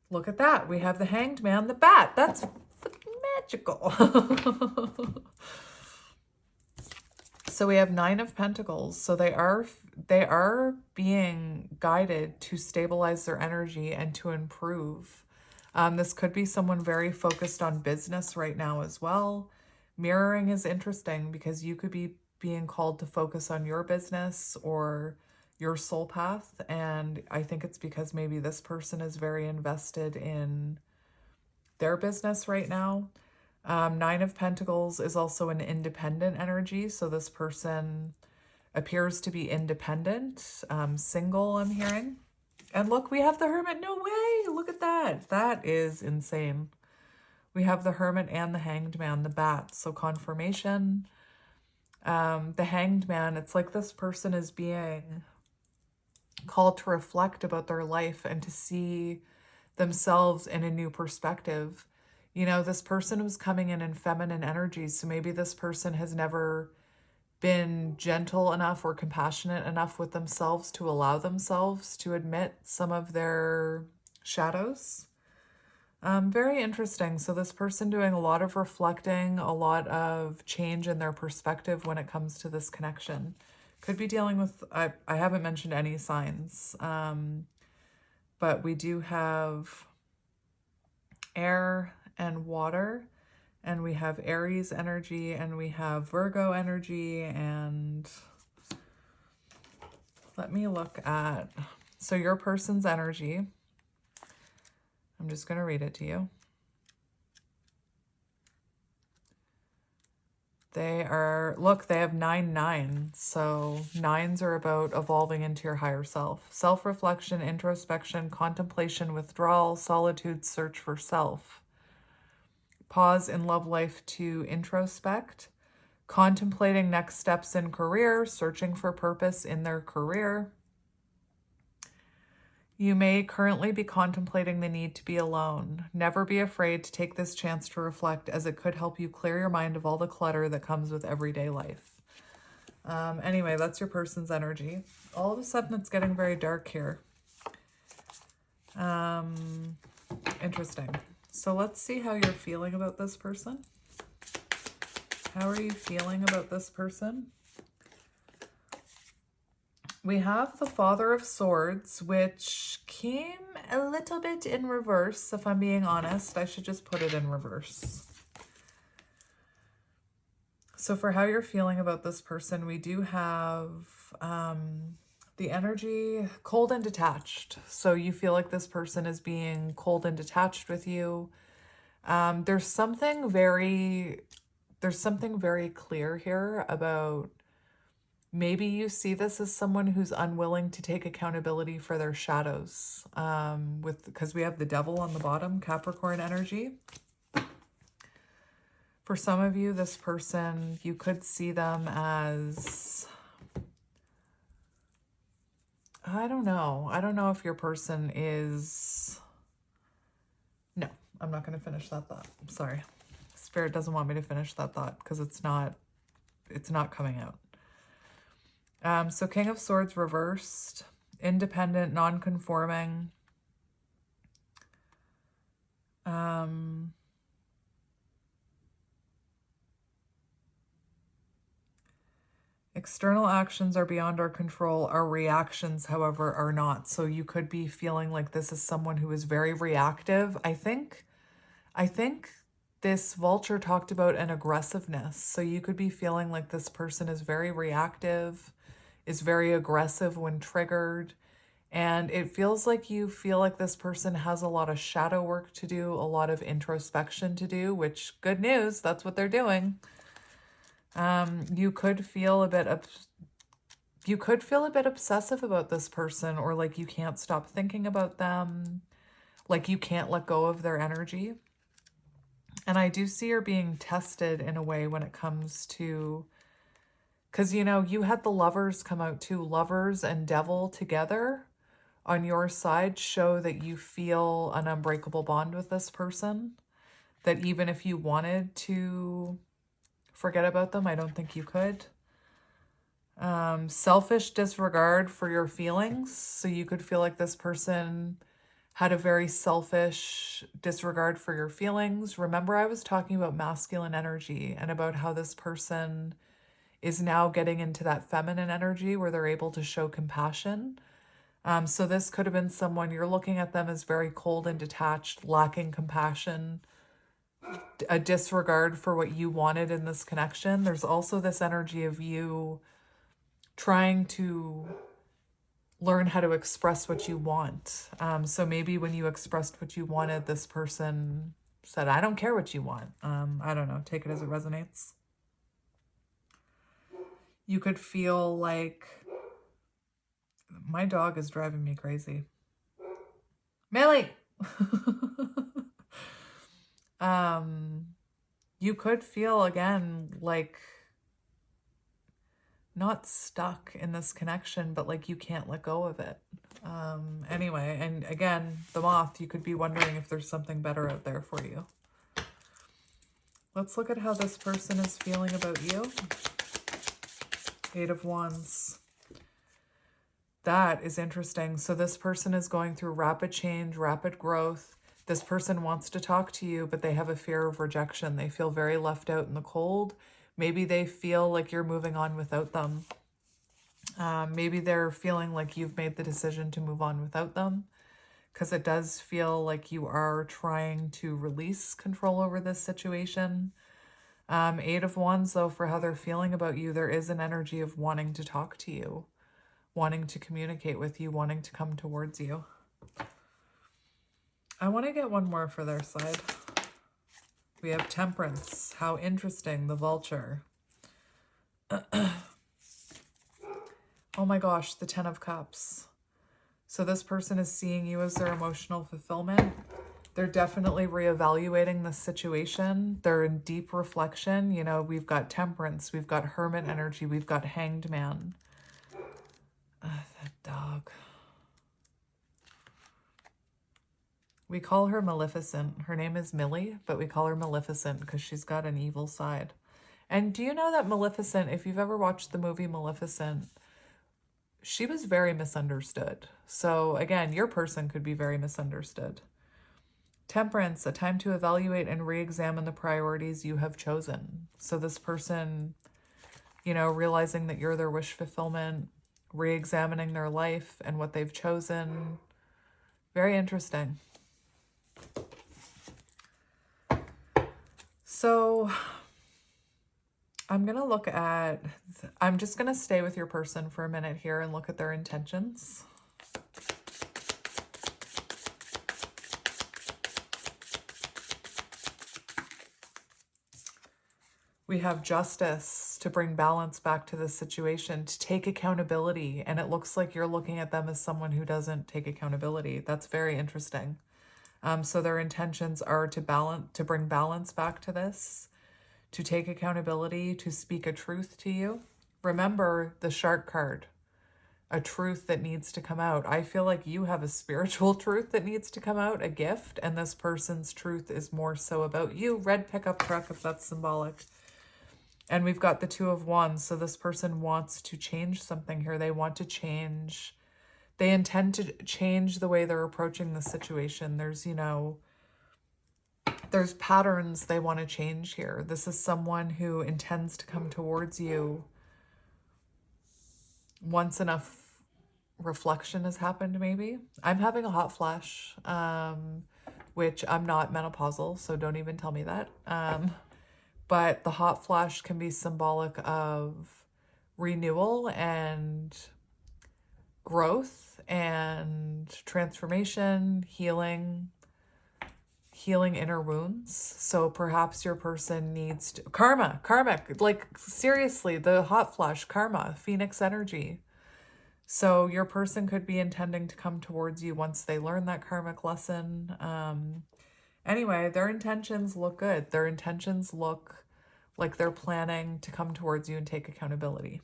Look at that. We have the Hanged Man, the bat. That's magical. So we have 9 of Pentacles. So they are being guided to stabilize their energy and to improve. This could be someone very focused on business right now as well. Mirroring is interesting because you could be being called to focus on your business or your soul path. And I think it's because maybe this person is very invested in their business right now. 9 of Pentacles is also an independent energy. So this person appears to be independent, single, I'm hearing. And look, we have the Hermit. No way. Look at that. That is insane. We have the Hermit and the Hanged Man, the bat. So confirmation. The Hanged Man, it's like this person is being called to reflect about their life and to see themselves in a new perspective. You know, this person was coming in feminine energies, so maybe this person has never been gentle enough or compassionate enough with themselves to allow themselves to admit some of their shadows. Very interesting. So this person doing a lot of reflecting, a lot of change in their perspective when it comes to this connection. Could be dealing with, I haven't mentioned any signs, but we do have air and water, and we have Aries energy, and we have Virgo energy, and let me look at, so your person's energy, I'm just going to read it to you. They are, look, they have 9-9. So 9s are about evolving into your higher self. Self-reflection, introspection, contemplation, withdrawal, solitude, search for self. Pause in love life to introspect. Contemplating next steps in career, searching for purpose in their career. You may currently be contemplating the need to be alone. Never be afraid to take this chance to reflect, as it could help you clear your mind of all the clutter that comes with everyday life. Anyway, that's your person's energy. All of a sudden, it's getting very dark here. Interesting. So let's see how you're feeling about this person. How are you feeling about this person? We have the Father of Swords, which came a little bit in reverse, if I'm being honest. I should just put it in reverse. So for how you're feeling about this person, we do have the energy cold and detached. So you feel like this person is being cold and detached with you. There's something very clear here about maybe you see this as someone who's unwilling to take accountability for their shadows. Because we have the Devil on the bottom, Capricorn energy. For some of you, this person, you could see them as, I don't know. I don't know if your person is, no, I'm not going to finish that thought. I'm sorry. Spirit doesn't want me to finish that thought because it's not coming out. So King of Swords reversed, independent, non-conforming. External actions are beyond our control. Our reactions, however, are not. So you could be feeling like this is someone who is very reactive. I think this vulture talked about an aggressiveness. So you could be feeling like this person is very reactive, is very aggressive when triggered. And it feels like you feel like this person has a lot of shadow work to do, a lot of introspection to do, which, good news, that's what they're doing. You could feel a bit obsessive about this person, or like you can't stop thinking about them, like you can't let go of their energy. And I do see her being tested in a way when it comes to, because, you know, you had the Lovers come out too. Lovers and Devil together on your side show that you feel an unbreakable bond with this person, that even if you wanted to forget about them, I don't think you could. Selfish disregard for your feelings. So you could feel like this person had a very selfish disregard for your feelings. Remember, I was talking about masculine energy and about how this person is now getting into that feminine energy where they're able to show compassion. So this could have been someone, you're looking at them as very cold and detached, lacking compassion, a disregard for what you wanted in this connection. There's also this energy of you trying to learn how to express what you want. So maybe when you expressed what you wanted, this person said, I don't care what you want. I don't know, take it as it resonates. You could feel like, my dog is driving me crazy. Millie! You could feel, again, like not stuck in this connection, but like you can't let go of it. Anyway, and again, the Moth, you could be wondering if there's something better out there for you. Let's look at how this person is feeling about you. 8 of Wands. That is interesting. So this person is going through rapid change, rapid growth. This person wants to talk to you, but they have a fear of rejection. They feel very left out in the cold. Maybe they feel like you're moving on without them. Maybe they're feeling like you've made the decision to move on without them, because it does feel like you are trying to release control over this situation. 8 of Wands, though, for how they're feeling about you, there is an energy of wanting to talk to you, wanting to communicate with you, wanting to come towards you. I want to get one more for their side. We have Temperance. How interesting, the Vulture. Oh my gosh, the 10 of Cups. So this person is seeing you as their emotional fulfillment. They're definitely reevaluating the situation. They're in deep reflection. You know, we've got Temperance, we've got Hermit energy, we've got Hanged Man. That dog. We call her Maleficent. Her name is Millie, but we call her Maleficent because she's got an evil side. And do you know that Maleficent, if you've ever watched the movie Maleficent, she was very misunderstood. So again, your person could be very misunderstood. Temperance, a time to evaluate and re-examine the priorities you have chosen. So this person, you know, realizing that you're their wish fulfillment, re-examining their life and what they've chosen. Very interesting. So I'm going to look at, I'm just going to stay with your person for a minute here and look at their intentions. We have Justice, to bring balance back to this situation, to take accountability. And it looks like you're looking at them as someone who doesn't take accountability. That's very interesting. So their intentions are to bring balance back to this, to take accountability, to speak a truth to you. Remember the Shark card, a truth that needs to come out. I feel like you have a spiritual truth that needs to come out, a gift, and this person's truth is more so about you. Red pickup truck, if that's symbolic. And we've got the 2 of Wands. So this person wants to change something here. They want to change. They intend to change the way they're approaching the situation. There's, you know, there's patterns they want to change here. This is someone who intends to come towards you once enough reflection has happened, maybe. I'm having a hot flash, which I'm not menopausal, so don't even tell me that. But the hot flash can be symbolic of renewal and growth and transformation, healing inner wounds. So perhaps your person needs to, karmic, like seriously, the hot flush, karma, phoenix energy. So your person could be intending to come towards you once they learn that karmic lesson. Anyway, their intentions look good. Their intentions look like they're planning to come towards you and take accountability.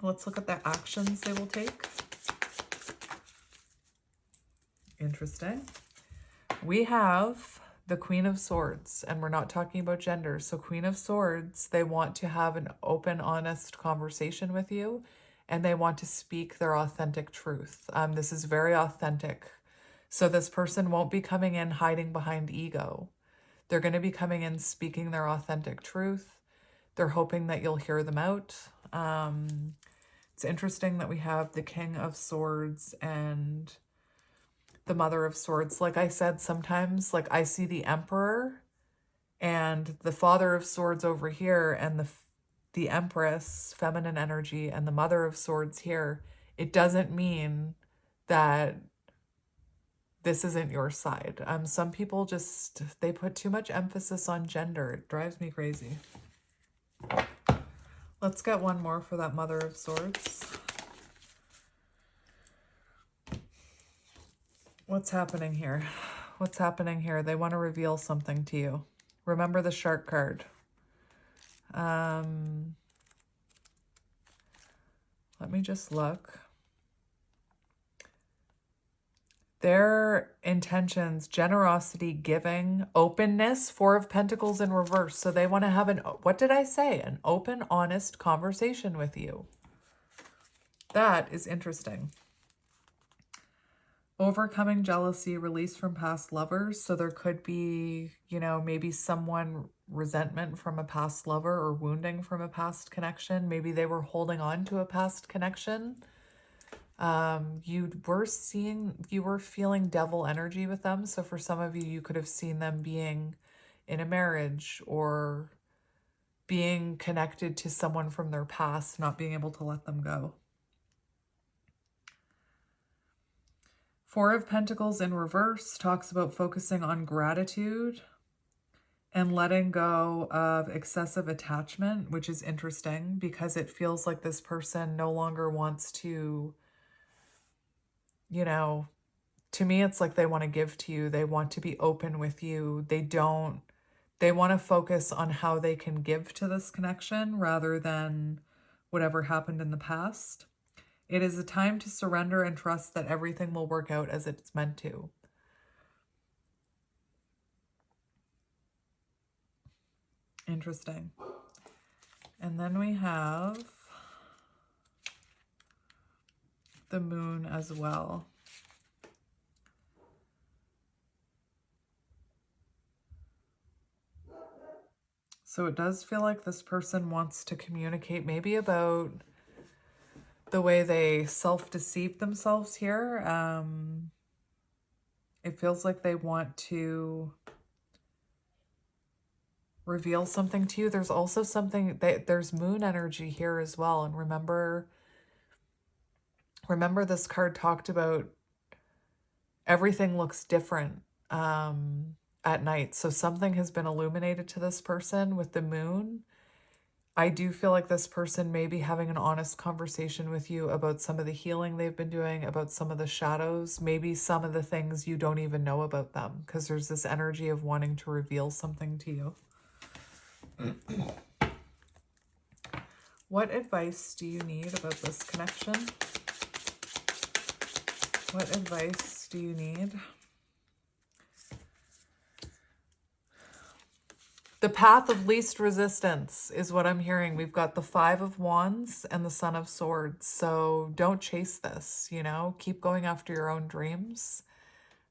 Let's look at the actions they will take. Interesting. We have the Queen of Swords, and we're not talking about gender. So Queen of Swords, they want to have an open, honest conversation with you, and they want to speak their authentic truth. This is very authentic. So this person won't be coming in hiding behind ego. They're going to be coming in speaking their authentic truth. They're hoping that you'll hear them out. It's interesting that we have the King of Swords and the Mother of Swords. Like I said, sometimes like I see the Emperor and the Father of Swords over here and the Empress, feminine energy, and the Mother of Swords here. It doesn't mean that this isn't your side. Some people just, they put too much emphasis on gender. It drives me crazy. Let's get one more for that Mother of Swords. What's happening here? What's happening here? They want to reveal something to you. Remember the shark card. Let me just look. Their intentions, generosity, giving, openness, Four of Pentacles in reverse. So they want to have an, what did I say? An open, honest conversation with you. That is interesting. Overcoming jealousy, release from past lovers. So there could be, you know, maybe someone resentment from a past lover or wounding from a past connection. Maybe they were holding on to a past connection. You were feeling devil energy with them. So for some of you, you could have seen them being in a marriage or being connected to someone from their past, not being able to let them go. Four of Pentacles in reverse talks about focusing on gratitude and letting go of excessive attachment, which is interesting because it feels like this person no longer wants to, you know, to me, it's like they want to give to you. They want to be open with you. They want to focus on how they can give to this connection rather than whatever happened in the past. It is a time to surrender and trust that everything will work out as it's meant to. Interesting. And then we have the Moon as well. So it does feel like this person wants to communicate maybe about the way they self-deceive themselves here. It feels like they want to reveal something to you. There's also something that there's Moon energy here as well. And remember this card talked about everything looks different at night. So something has been illuminated to this person with the Moon. I do feel like this person may be having an honest conversation with you about some of the healing they've been doing, about some of the shadows, maybe some of the things you don't even know about them, because there's this energy of wanting to reveal something to you. What advice do you need about this connection? What advice do you need? The path of least resistance is what I'm hearing. We've got the Five of Wands and the Son of Swords. So don't chase this, you know, keep going after your own dreams.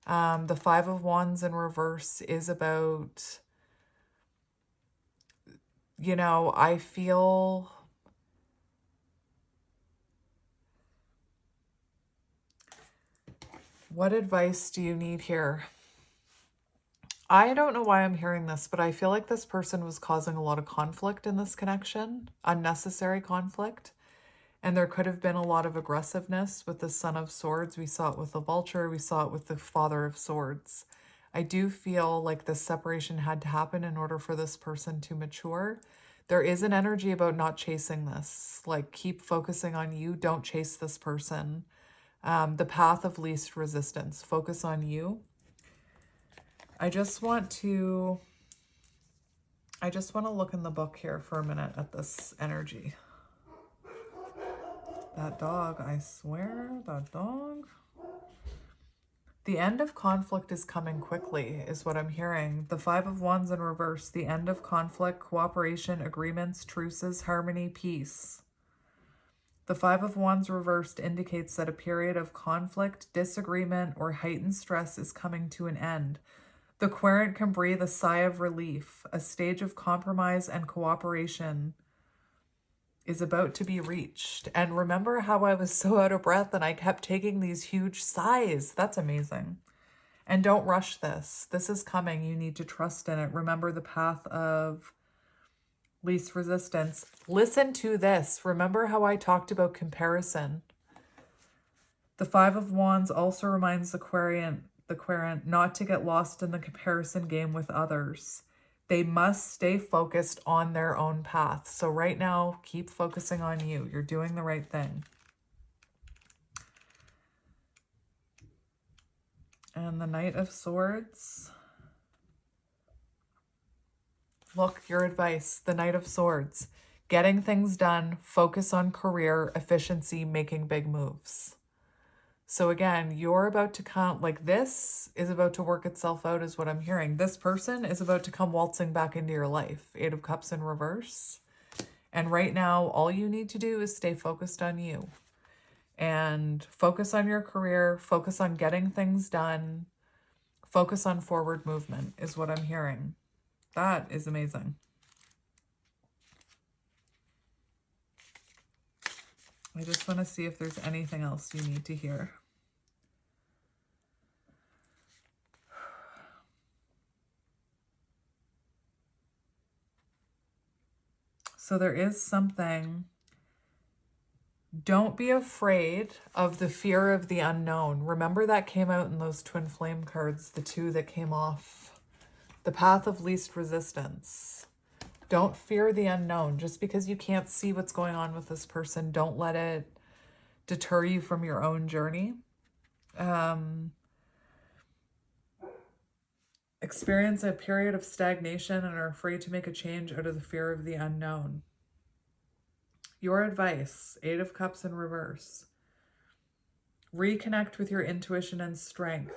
The Five of Wands in reverse is about, you know, I feel what advice do you need here? I don't know why I'm hearing this, but I feel like this person was causing a lot of conflict in this connection, unnecessary conflict. And there could have been a lot of aggressiveness with the Son of Swords. We saw it with the Vulture. We saw it with the Father of Swords. I do feel like this separation had to happen in order for this person to mature. There is an energy about not chasing this. Like, keep focusing on you. Don't chase this person. The path of least resistance. Focus on you. I just want to look in the book here for a minute at this energy. That dog, I swear, that dog. The end of conflict is coming quickly, is what I'm hearing. The Five of Wands in reverse. The end of conflict, cooperation, agreements, truces, harmony, peace. The Five of Wands reversed indicates that a period of conflict, disagreement, or heightened stress is coming to an end. The querent can breathe a sigh of relief. A stage of compromise and cooperation is about to be reached. And remember how I was so out of breath and I kept taking these huge sighs? That's amazing. And don't rush this. This is coming. You need to trust in it. Remember the path of least resistance. Listen to this. Remember how I talked about comparison? The Five of Wands also reminds the querent not to get lost in the comparison game with others. They must stay focused on their own path. So right now, keep focusing on you. You're doing the right thing. And the Knight of Swords. Look, your advice, the Knight of Swords. Getting things done, focus on career, efficiency, making big moves. So again, you're about to come, like this is about to work itself out is what I'm hearing. This person is about to come waltzing back into your life. Eight of Cups in reverse. And right now, all you need to do is stay focused on you. And focus on your career, focus on getting things done, focus on forward movement is what I'm hearing. That is amazing. I just want to see if there's anything else you need to hear. So there is something. Don't be afraid of the fear of the unknown. Remember that came out in those twin flame cards, the two that came off. The path of least resistance. Don't fear the unknown. Just because you can't see what's going on with this person, don't let it deter you from your own journey. Experience a period of stagnation and are afraid to make a change out of the fear of the unknown. Your advice, Eight of Cups in reverse. Reconnect with your intuition and strength.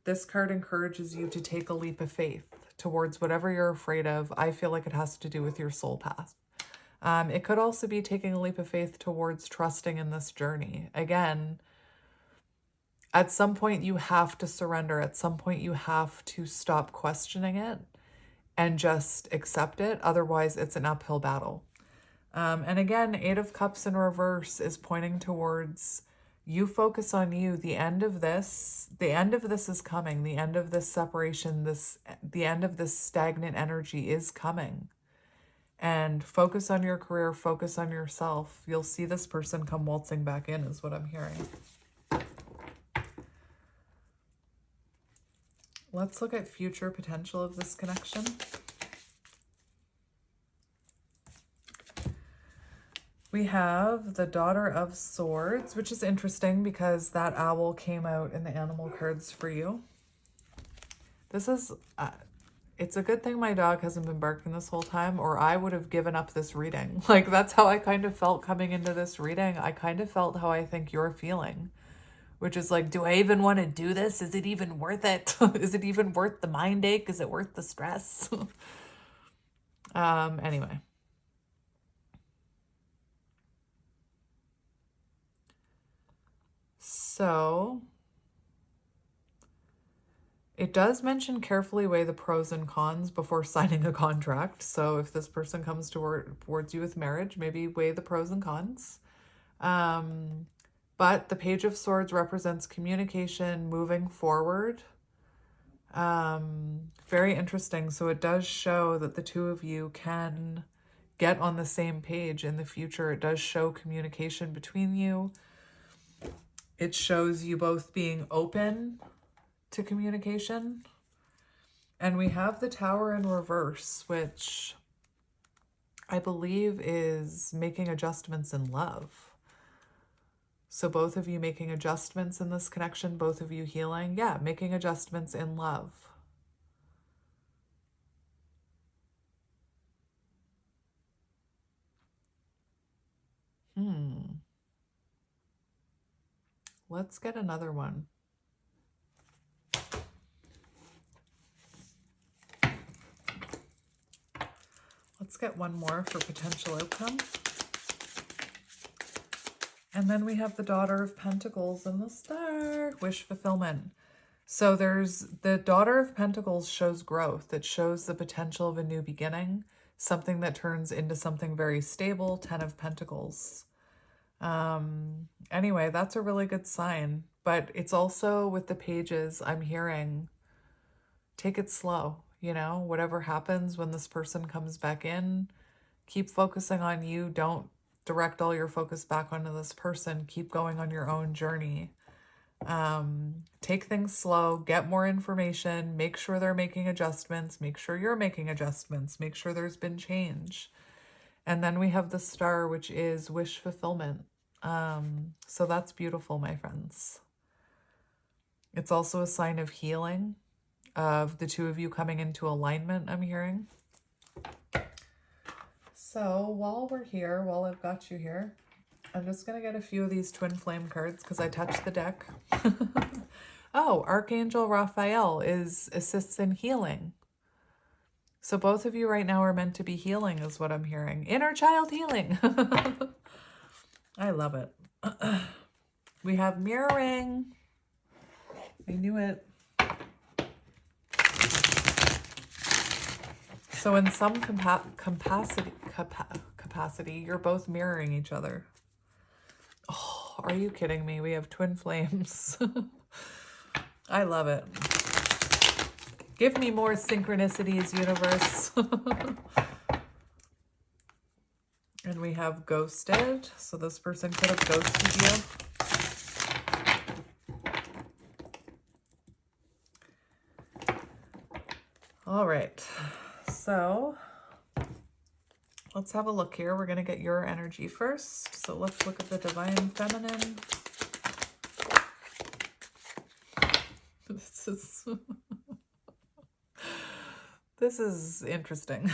This card encourages you to take a leap of faith towards whatever you're afraid of. I feel like it has to do with your soul path. It could also be taking a leap of faith towards trusting in this journey. Again, at some point you have to surrender. At some point you have to stop questioning it and just accept it. Otherwise, it's an uphill battle. And again, Eight of Cups in reverse is pointing towards you focus on you. The end of this is coming. The end of this separation, the end of this stagnant energy is coming. And focus on your career, focus on yourself. You'll see this person come waltzing back in is what I'm hearing. Let's look at future potential of this connection. We have the Daughter of Swords, which is interesting because that owl came out in the animal cards for you. This is, it's a good thing my dog hasn't been barking this whole time or I would have given up this reading. Like that's how I kind of felt coming into this reading. I kind of felt how I think you're feeling, which is like, do I even want to do this? Is it even worth it? Is it even worth the mind ache? Is it worth the stress? Anyway. So it does mention carefully weigh the pros and cons before signing a contract. So if this person comes towards you with marriage, maybe weigh the pros and cons. But But the Page of Swords represents communication, moving forward. Very interesting. So it does show that the two of you can get on the same page in the future. It does show communication between you. It shows you both being open to communication. And we have the Tower in reverse, which I believe is making adjustments in love. So both of you making adjustments in this connection, both of you healing. Yeah, making adjustments in love. Let's get another one. Let's get one more for potential outcome. And then we have the Daughter of Pentacles and the Star, wish fulfillment. So there's the Daughter of Pentacles shows growth. It shows the potential of a new beginning, something that turns into something very stable, 10 of Pentacles. Anyway, that's a really good sign. But it's also with the pages, I'm hearing, take it slow. You know, whatever happens when this person comes back in, keep focusing on you. Don't direct all your focus back onto this person. Keep going on your own journey. Take things slow, get more information, make sure they're making adjustments, make sure you're making adjustments, make sure there's been change. And then we have the Star, which is wish fulfillment. So that's beautiful, my friends. It's also a sign of healing, of the two of you coming into alignment, I'm hearing. So while we're here, while I've got you here, I'm just going to get a few of these twin flame cards because I touched the deck. Oh, Archangel Raphael assists in healing. So both of you right now are meant to be healing is what I'm hearing. Inner child healing. I love it. We have mirroring. I knew it. So in some capacity, you're both mirroring each other. Oh, are you kidding me? We have twin flames. I love it. Give me more synchronicities, universe. And we have ghosted. So this person could have ghosted you. All right. So let's have a look here. We're going to get your energy first. So let's look at the Divine Feminine. This is interesting.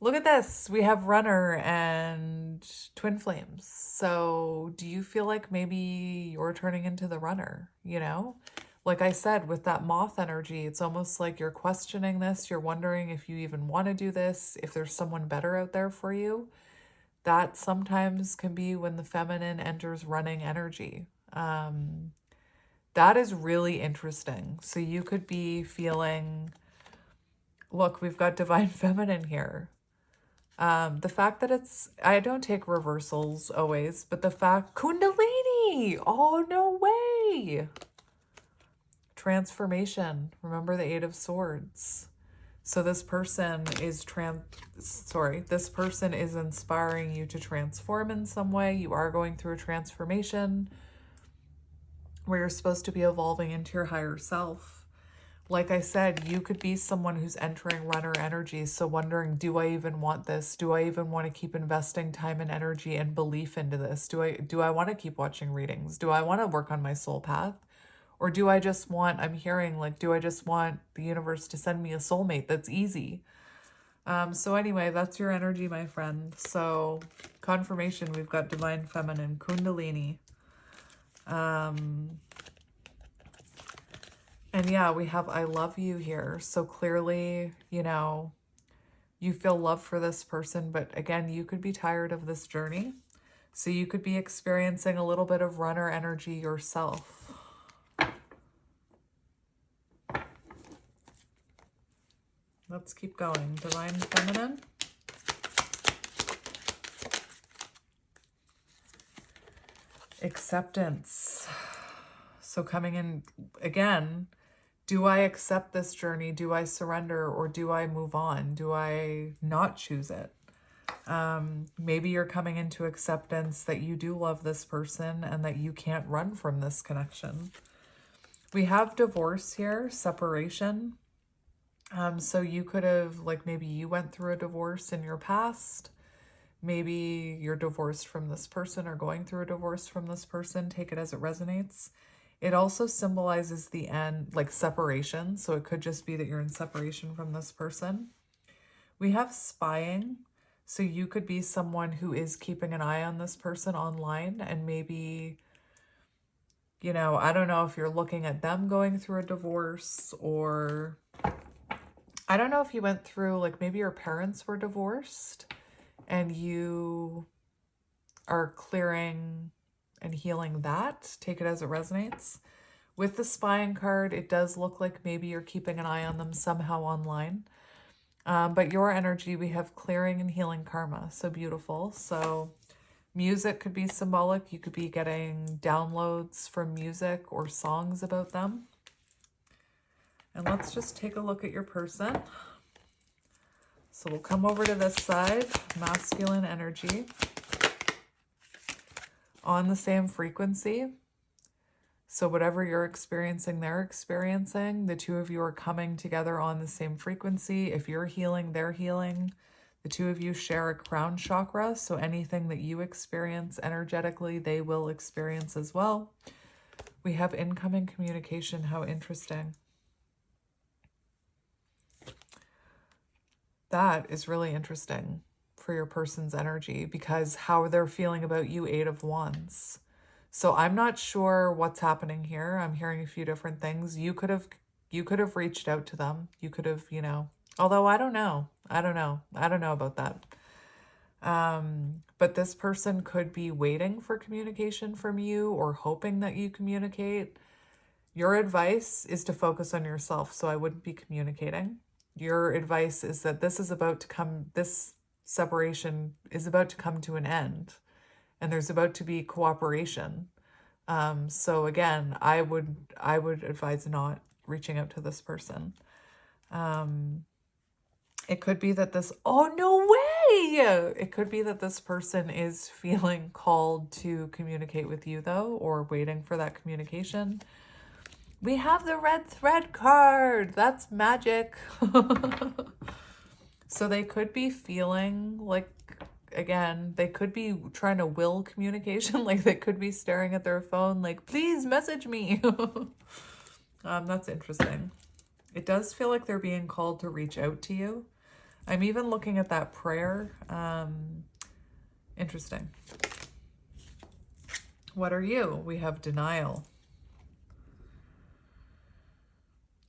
Look at this. We have Runner and Twin Flames. So do you feel like maybe you're turning into the Runner, you know? Like I said, with that Moth energy, it's almost like you're questioning this. You're wondering if you even want to do this, if there's someone better out there for you. That sometimes can be when the feminine enters running energy. That is really interesting. So you could be feeling, look, we've got Divine Feminine here. The fact that it's, I don't take reversals always, but the fact, Kundalini, oh, no way. Transformation. Remember the Eight of Swords. So this person is this person is inspiring you to transform in some way. You are going through a transformation where you're supposed to be evolving into your higher self. Like I said, you could be someone who's entering runner energy. So wondering, do I even want this? Do I even want to keep investing time and energy and belief into this? Do I want to keep watching readings? Do I want to work on my soul path? Or do I just want, I'm hearing like, do I just want the universe to send me a soulmate that's easy? So anyway, that's your energy, my friend. So confirmation, we've got Divine Feminine, Kundalini. And yeah, we have I love you here. So clearly, you know, you feel love for this person, but again, you could be tired of this journey. So you could be experiencing a little bit of runner energy yourself. Let's keep going. Divine Feminine. Acceptance. So coming in again, do I accept this journey? Do I surrender, or do I move on? Do I not choose it? Maybe you're coming into acceptance that you do love this person and that you can't run from this connection. We have divorce here, separation. So you could have, like, maybe you went through a divorce in your past. Maybe you're divorced from this person or going through a divorce from this person. Take it as it resonates. It also symbolizes the end, like separation. So it could just be that you're in separation from this person. We have spying. So you could be someone who is keeping an eye on this person online, and maybe, you know, I don't know if you're looking at them going through a divorce, or I don't know if you went through, like, maybe your parents were divorced and you are clearing and healing that. Take it as it resonates. With the spying card, it does look like maybe you're keeping an eye on them somehow online. But your energy, we have clearing and healing karma. So beautiful. So music could be symbolic. You could be getting downloads from music or songs about them. And let's just take a look at your person. So we'll come over to this side, masculine energy. On the same frequency. So whatever you're experiencing, they're experiencing. The two of you are coming together on the same frequency. If you're healing, they're healing. The two of you share a crown chakra. So anything that you experience energetically, they will experience as well. We have incoming communication. How interesting. That is really interesting for your person's energy, because how they're feeling about you, 8 of Wands. So I'm not sure what's happening here. I'm hearing a few different things. You could have reached out to them. You could have, you know, although I don't know about that. But this person could be waiting for communication from you or hoping that you communicate. Your advice is to focus on yourself. So I wouldn't be communicating. Your advice is that this separation is about to come to an end, and there's about to be cooperation. So again, I would advise not reaching out to this person. It could be that this, oh, no way! It could be that this person is feeling called to communicate with you, though, or waiting for that communication. We have the red thread card. That's magic. So they could be feeling like, again, they could be trying to will communication. Like they could be staring at their phone like, please message me. That's interesting. It does feel like they're being called to reach out to you. I'm even looking at that prayer. Interesting. What are you? We have denial.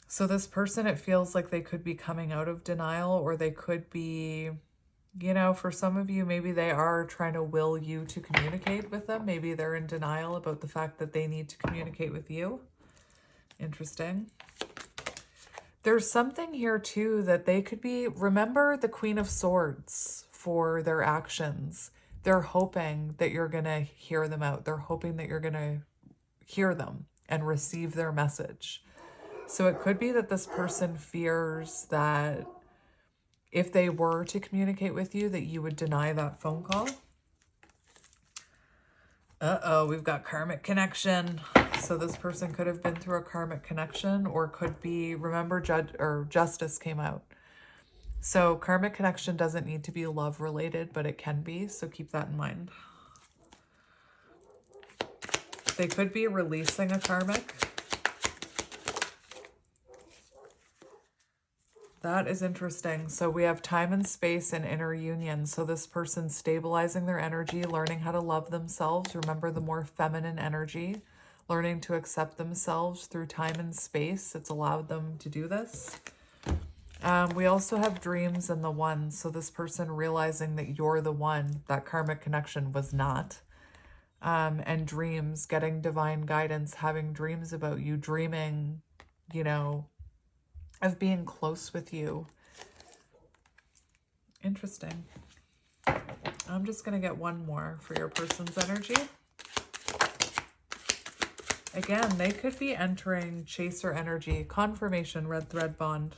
So this person, it feels like they could be coming out of denial, or they could be, you know, for some of you, maybe they are trying to will you to communicate with them. Maybe they're in denial about the fact that they need to communicate with you. Interesting. There's something here too that they could be, remember the Queen of Swords for their actions. They're hoping that you're going to hear them out. They're hoping that you're going to hear them and receive their message. So it could be that this person fears that if they were to communicate with you, that you would deny that phone call. Uh-oh, we've got karmic connection. So this person could have been through a karmic connection, or could be, remember, justice came out. So karmic connection doesn't need to be love related, but it can be. So keep that in mind. They could be releasing a karmic. That is interesting. So we have time and space and inner union. So this person's stabilizing their energy, learning how to love themselves. Remember the more feminine energy, learning to accept themselves through time and space. It's allowed them to do this. We also have dreams and the one. So this person realizing that you're the one, that karmic connection was not. And dreams, getting divine guidance, having dreams about you, dreaming, you know, of being close with you. Interesting. I'm just going to get one more for your person's energy. Again, they could be entering chaser energy. Confirmation, red thread bond.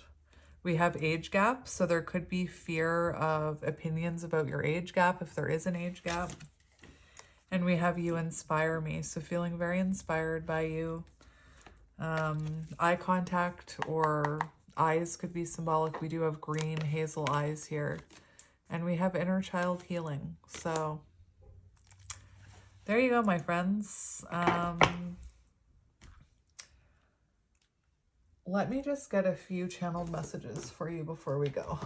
We have age gap, so there could be fear of opinions about your age gap if there is an age gap. And we have you inspire me, so feeling very inspired by you. Eye contact, or eyes could be symbolic. We do have green hazel eyes here. And we have inner child healing. So there you go, my friends. Let me just get a few channeled messages for you before we go.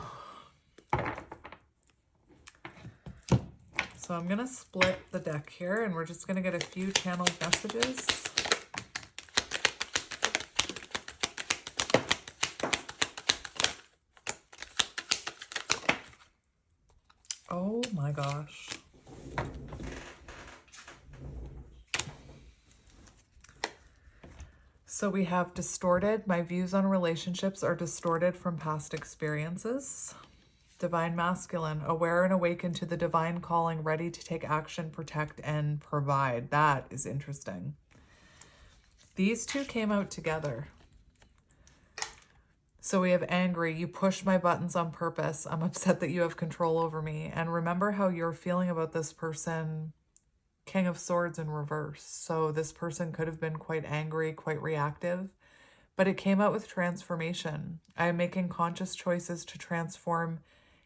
So I'm going to split the deck here, and we're just going to get a few channeled messages. Oh my gosh. So we have distorted. My views on relationships are distorted from past experiences. Divine masculine, aware and awakened to the divine calling, ready to take action, protect, and provide. That is interesting. These two came out together. So we have angry. You push my buttons on purpose. I'm upset that you have control over me. And remember how you're feeling about this person. King of Swords in reverse. So this person could have been quite angry, quite reactive, but it came out with transformation. I am making conscious choices to transform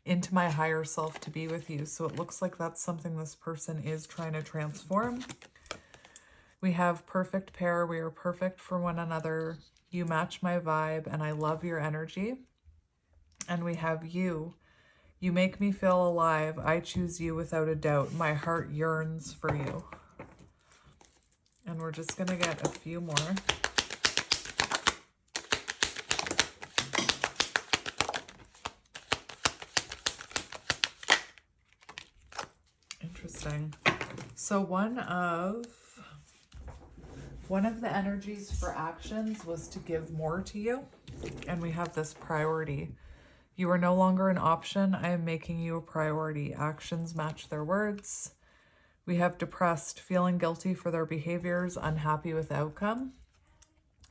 into my higher self to be with you. So it looks like that's something this person is trying to transform. We have perfect pair. We are perfect for one another. You match my vibe and I love your energy. And we have you. You make me feel alive. I choose you without a doubt. My heart yearns for you. And we're just going to get a few more. Interesting. So one of the energies for actions was to give more to you. And we have this priority. You are no longer an option. I am making you a priority. Actions match their words. We have depressed, feeling guilty for their behaviors, unhappy with the outcome.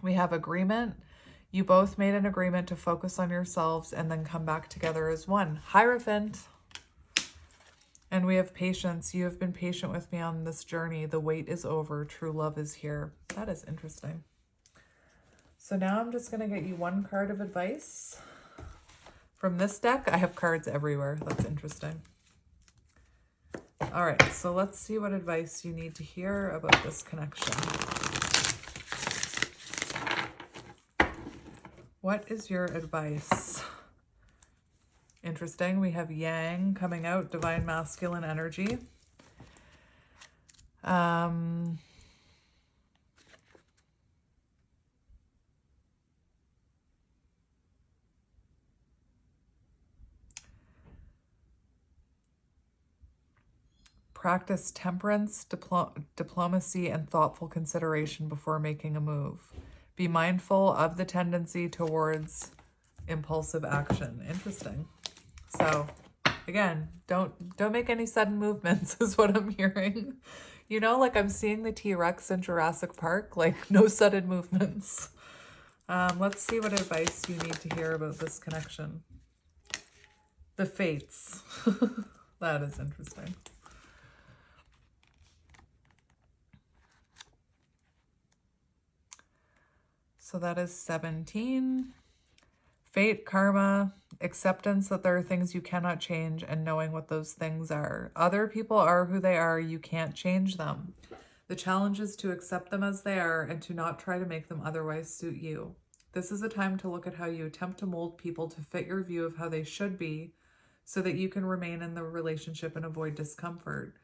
We have agreement. You both made an agreement to focus on yourselves and then come back together as one. Hierophant. And we have patience. You have been patient with me on this journey. The wait is over. True love is here. That is interesting. So now I'm just going to get you one card of advice. From this deck, I have cards everywhere. That's interesting. All right, so let's see what advice you need to hear about this connection. What is your advice? Interesting. We have Yang coming out, divine masculine energy. Practice temperance, diplomacy, and thoughtful consideration before making a move. Be mindful of the tendency towards impulsive action. Interesting. So, again, don't make any sudden movements is what I'm hearing. You know, like I'm seeing the T-Rex in Jurassic Park, like no sudden movements. Let's see what advice you need to hear about this connection. The Fates. That is interesting. So that is 17. Fate, karma, acceptance that there are things you cannot change and knowing what those things are. Other people are who they are. You can't change them. The challenge is to accept them as they are and to not try to make them otherwise suit you. This is a time to look at how you attempt to mold people to fit your view of how they should be so that you can remain in the relationship and avoid discomfort.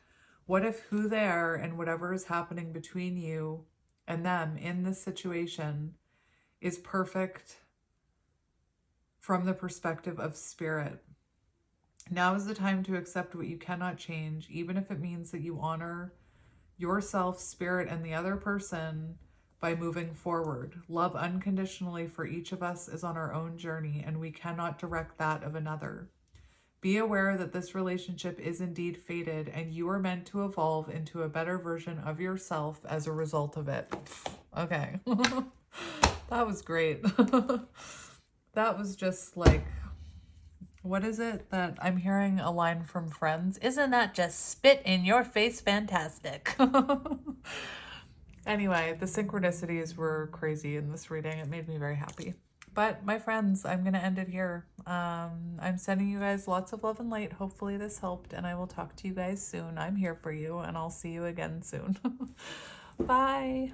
What if who they are and whatever is happening between you and them in this situation is perfect from the perspective of spirit? Now is the time to accept what you cannot change, even if it means that you honor yourself, spirit, and the other person by moving forward. Love unconditionally for each of us is on our own journey, and we cannot direct that of another. Be aware that this relationship is indeed fated, and you are meant to evolve into a better version of yourself as a result of it. Okay. That was great. That was just like, what is it that I'm hearing a line from Friends? Isn't that just spit in your face fantastic? Anyway, the synchronicities were crazy in this reading. It made me very happy. But my friends, I'm going to end it here. I'm sending you guys lots of love and light. Hopefully this helped, and I will talk to you guys soon. I'm here for you, and I'll see you again soon. Bye.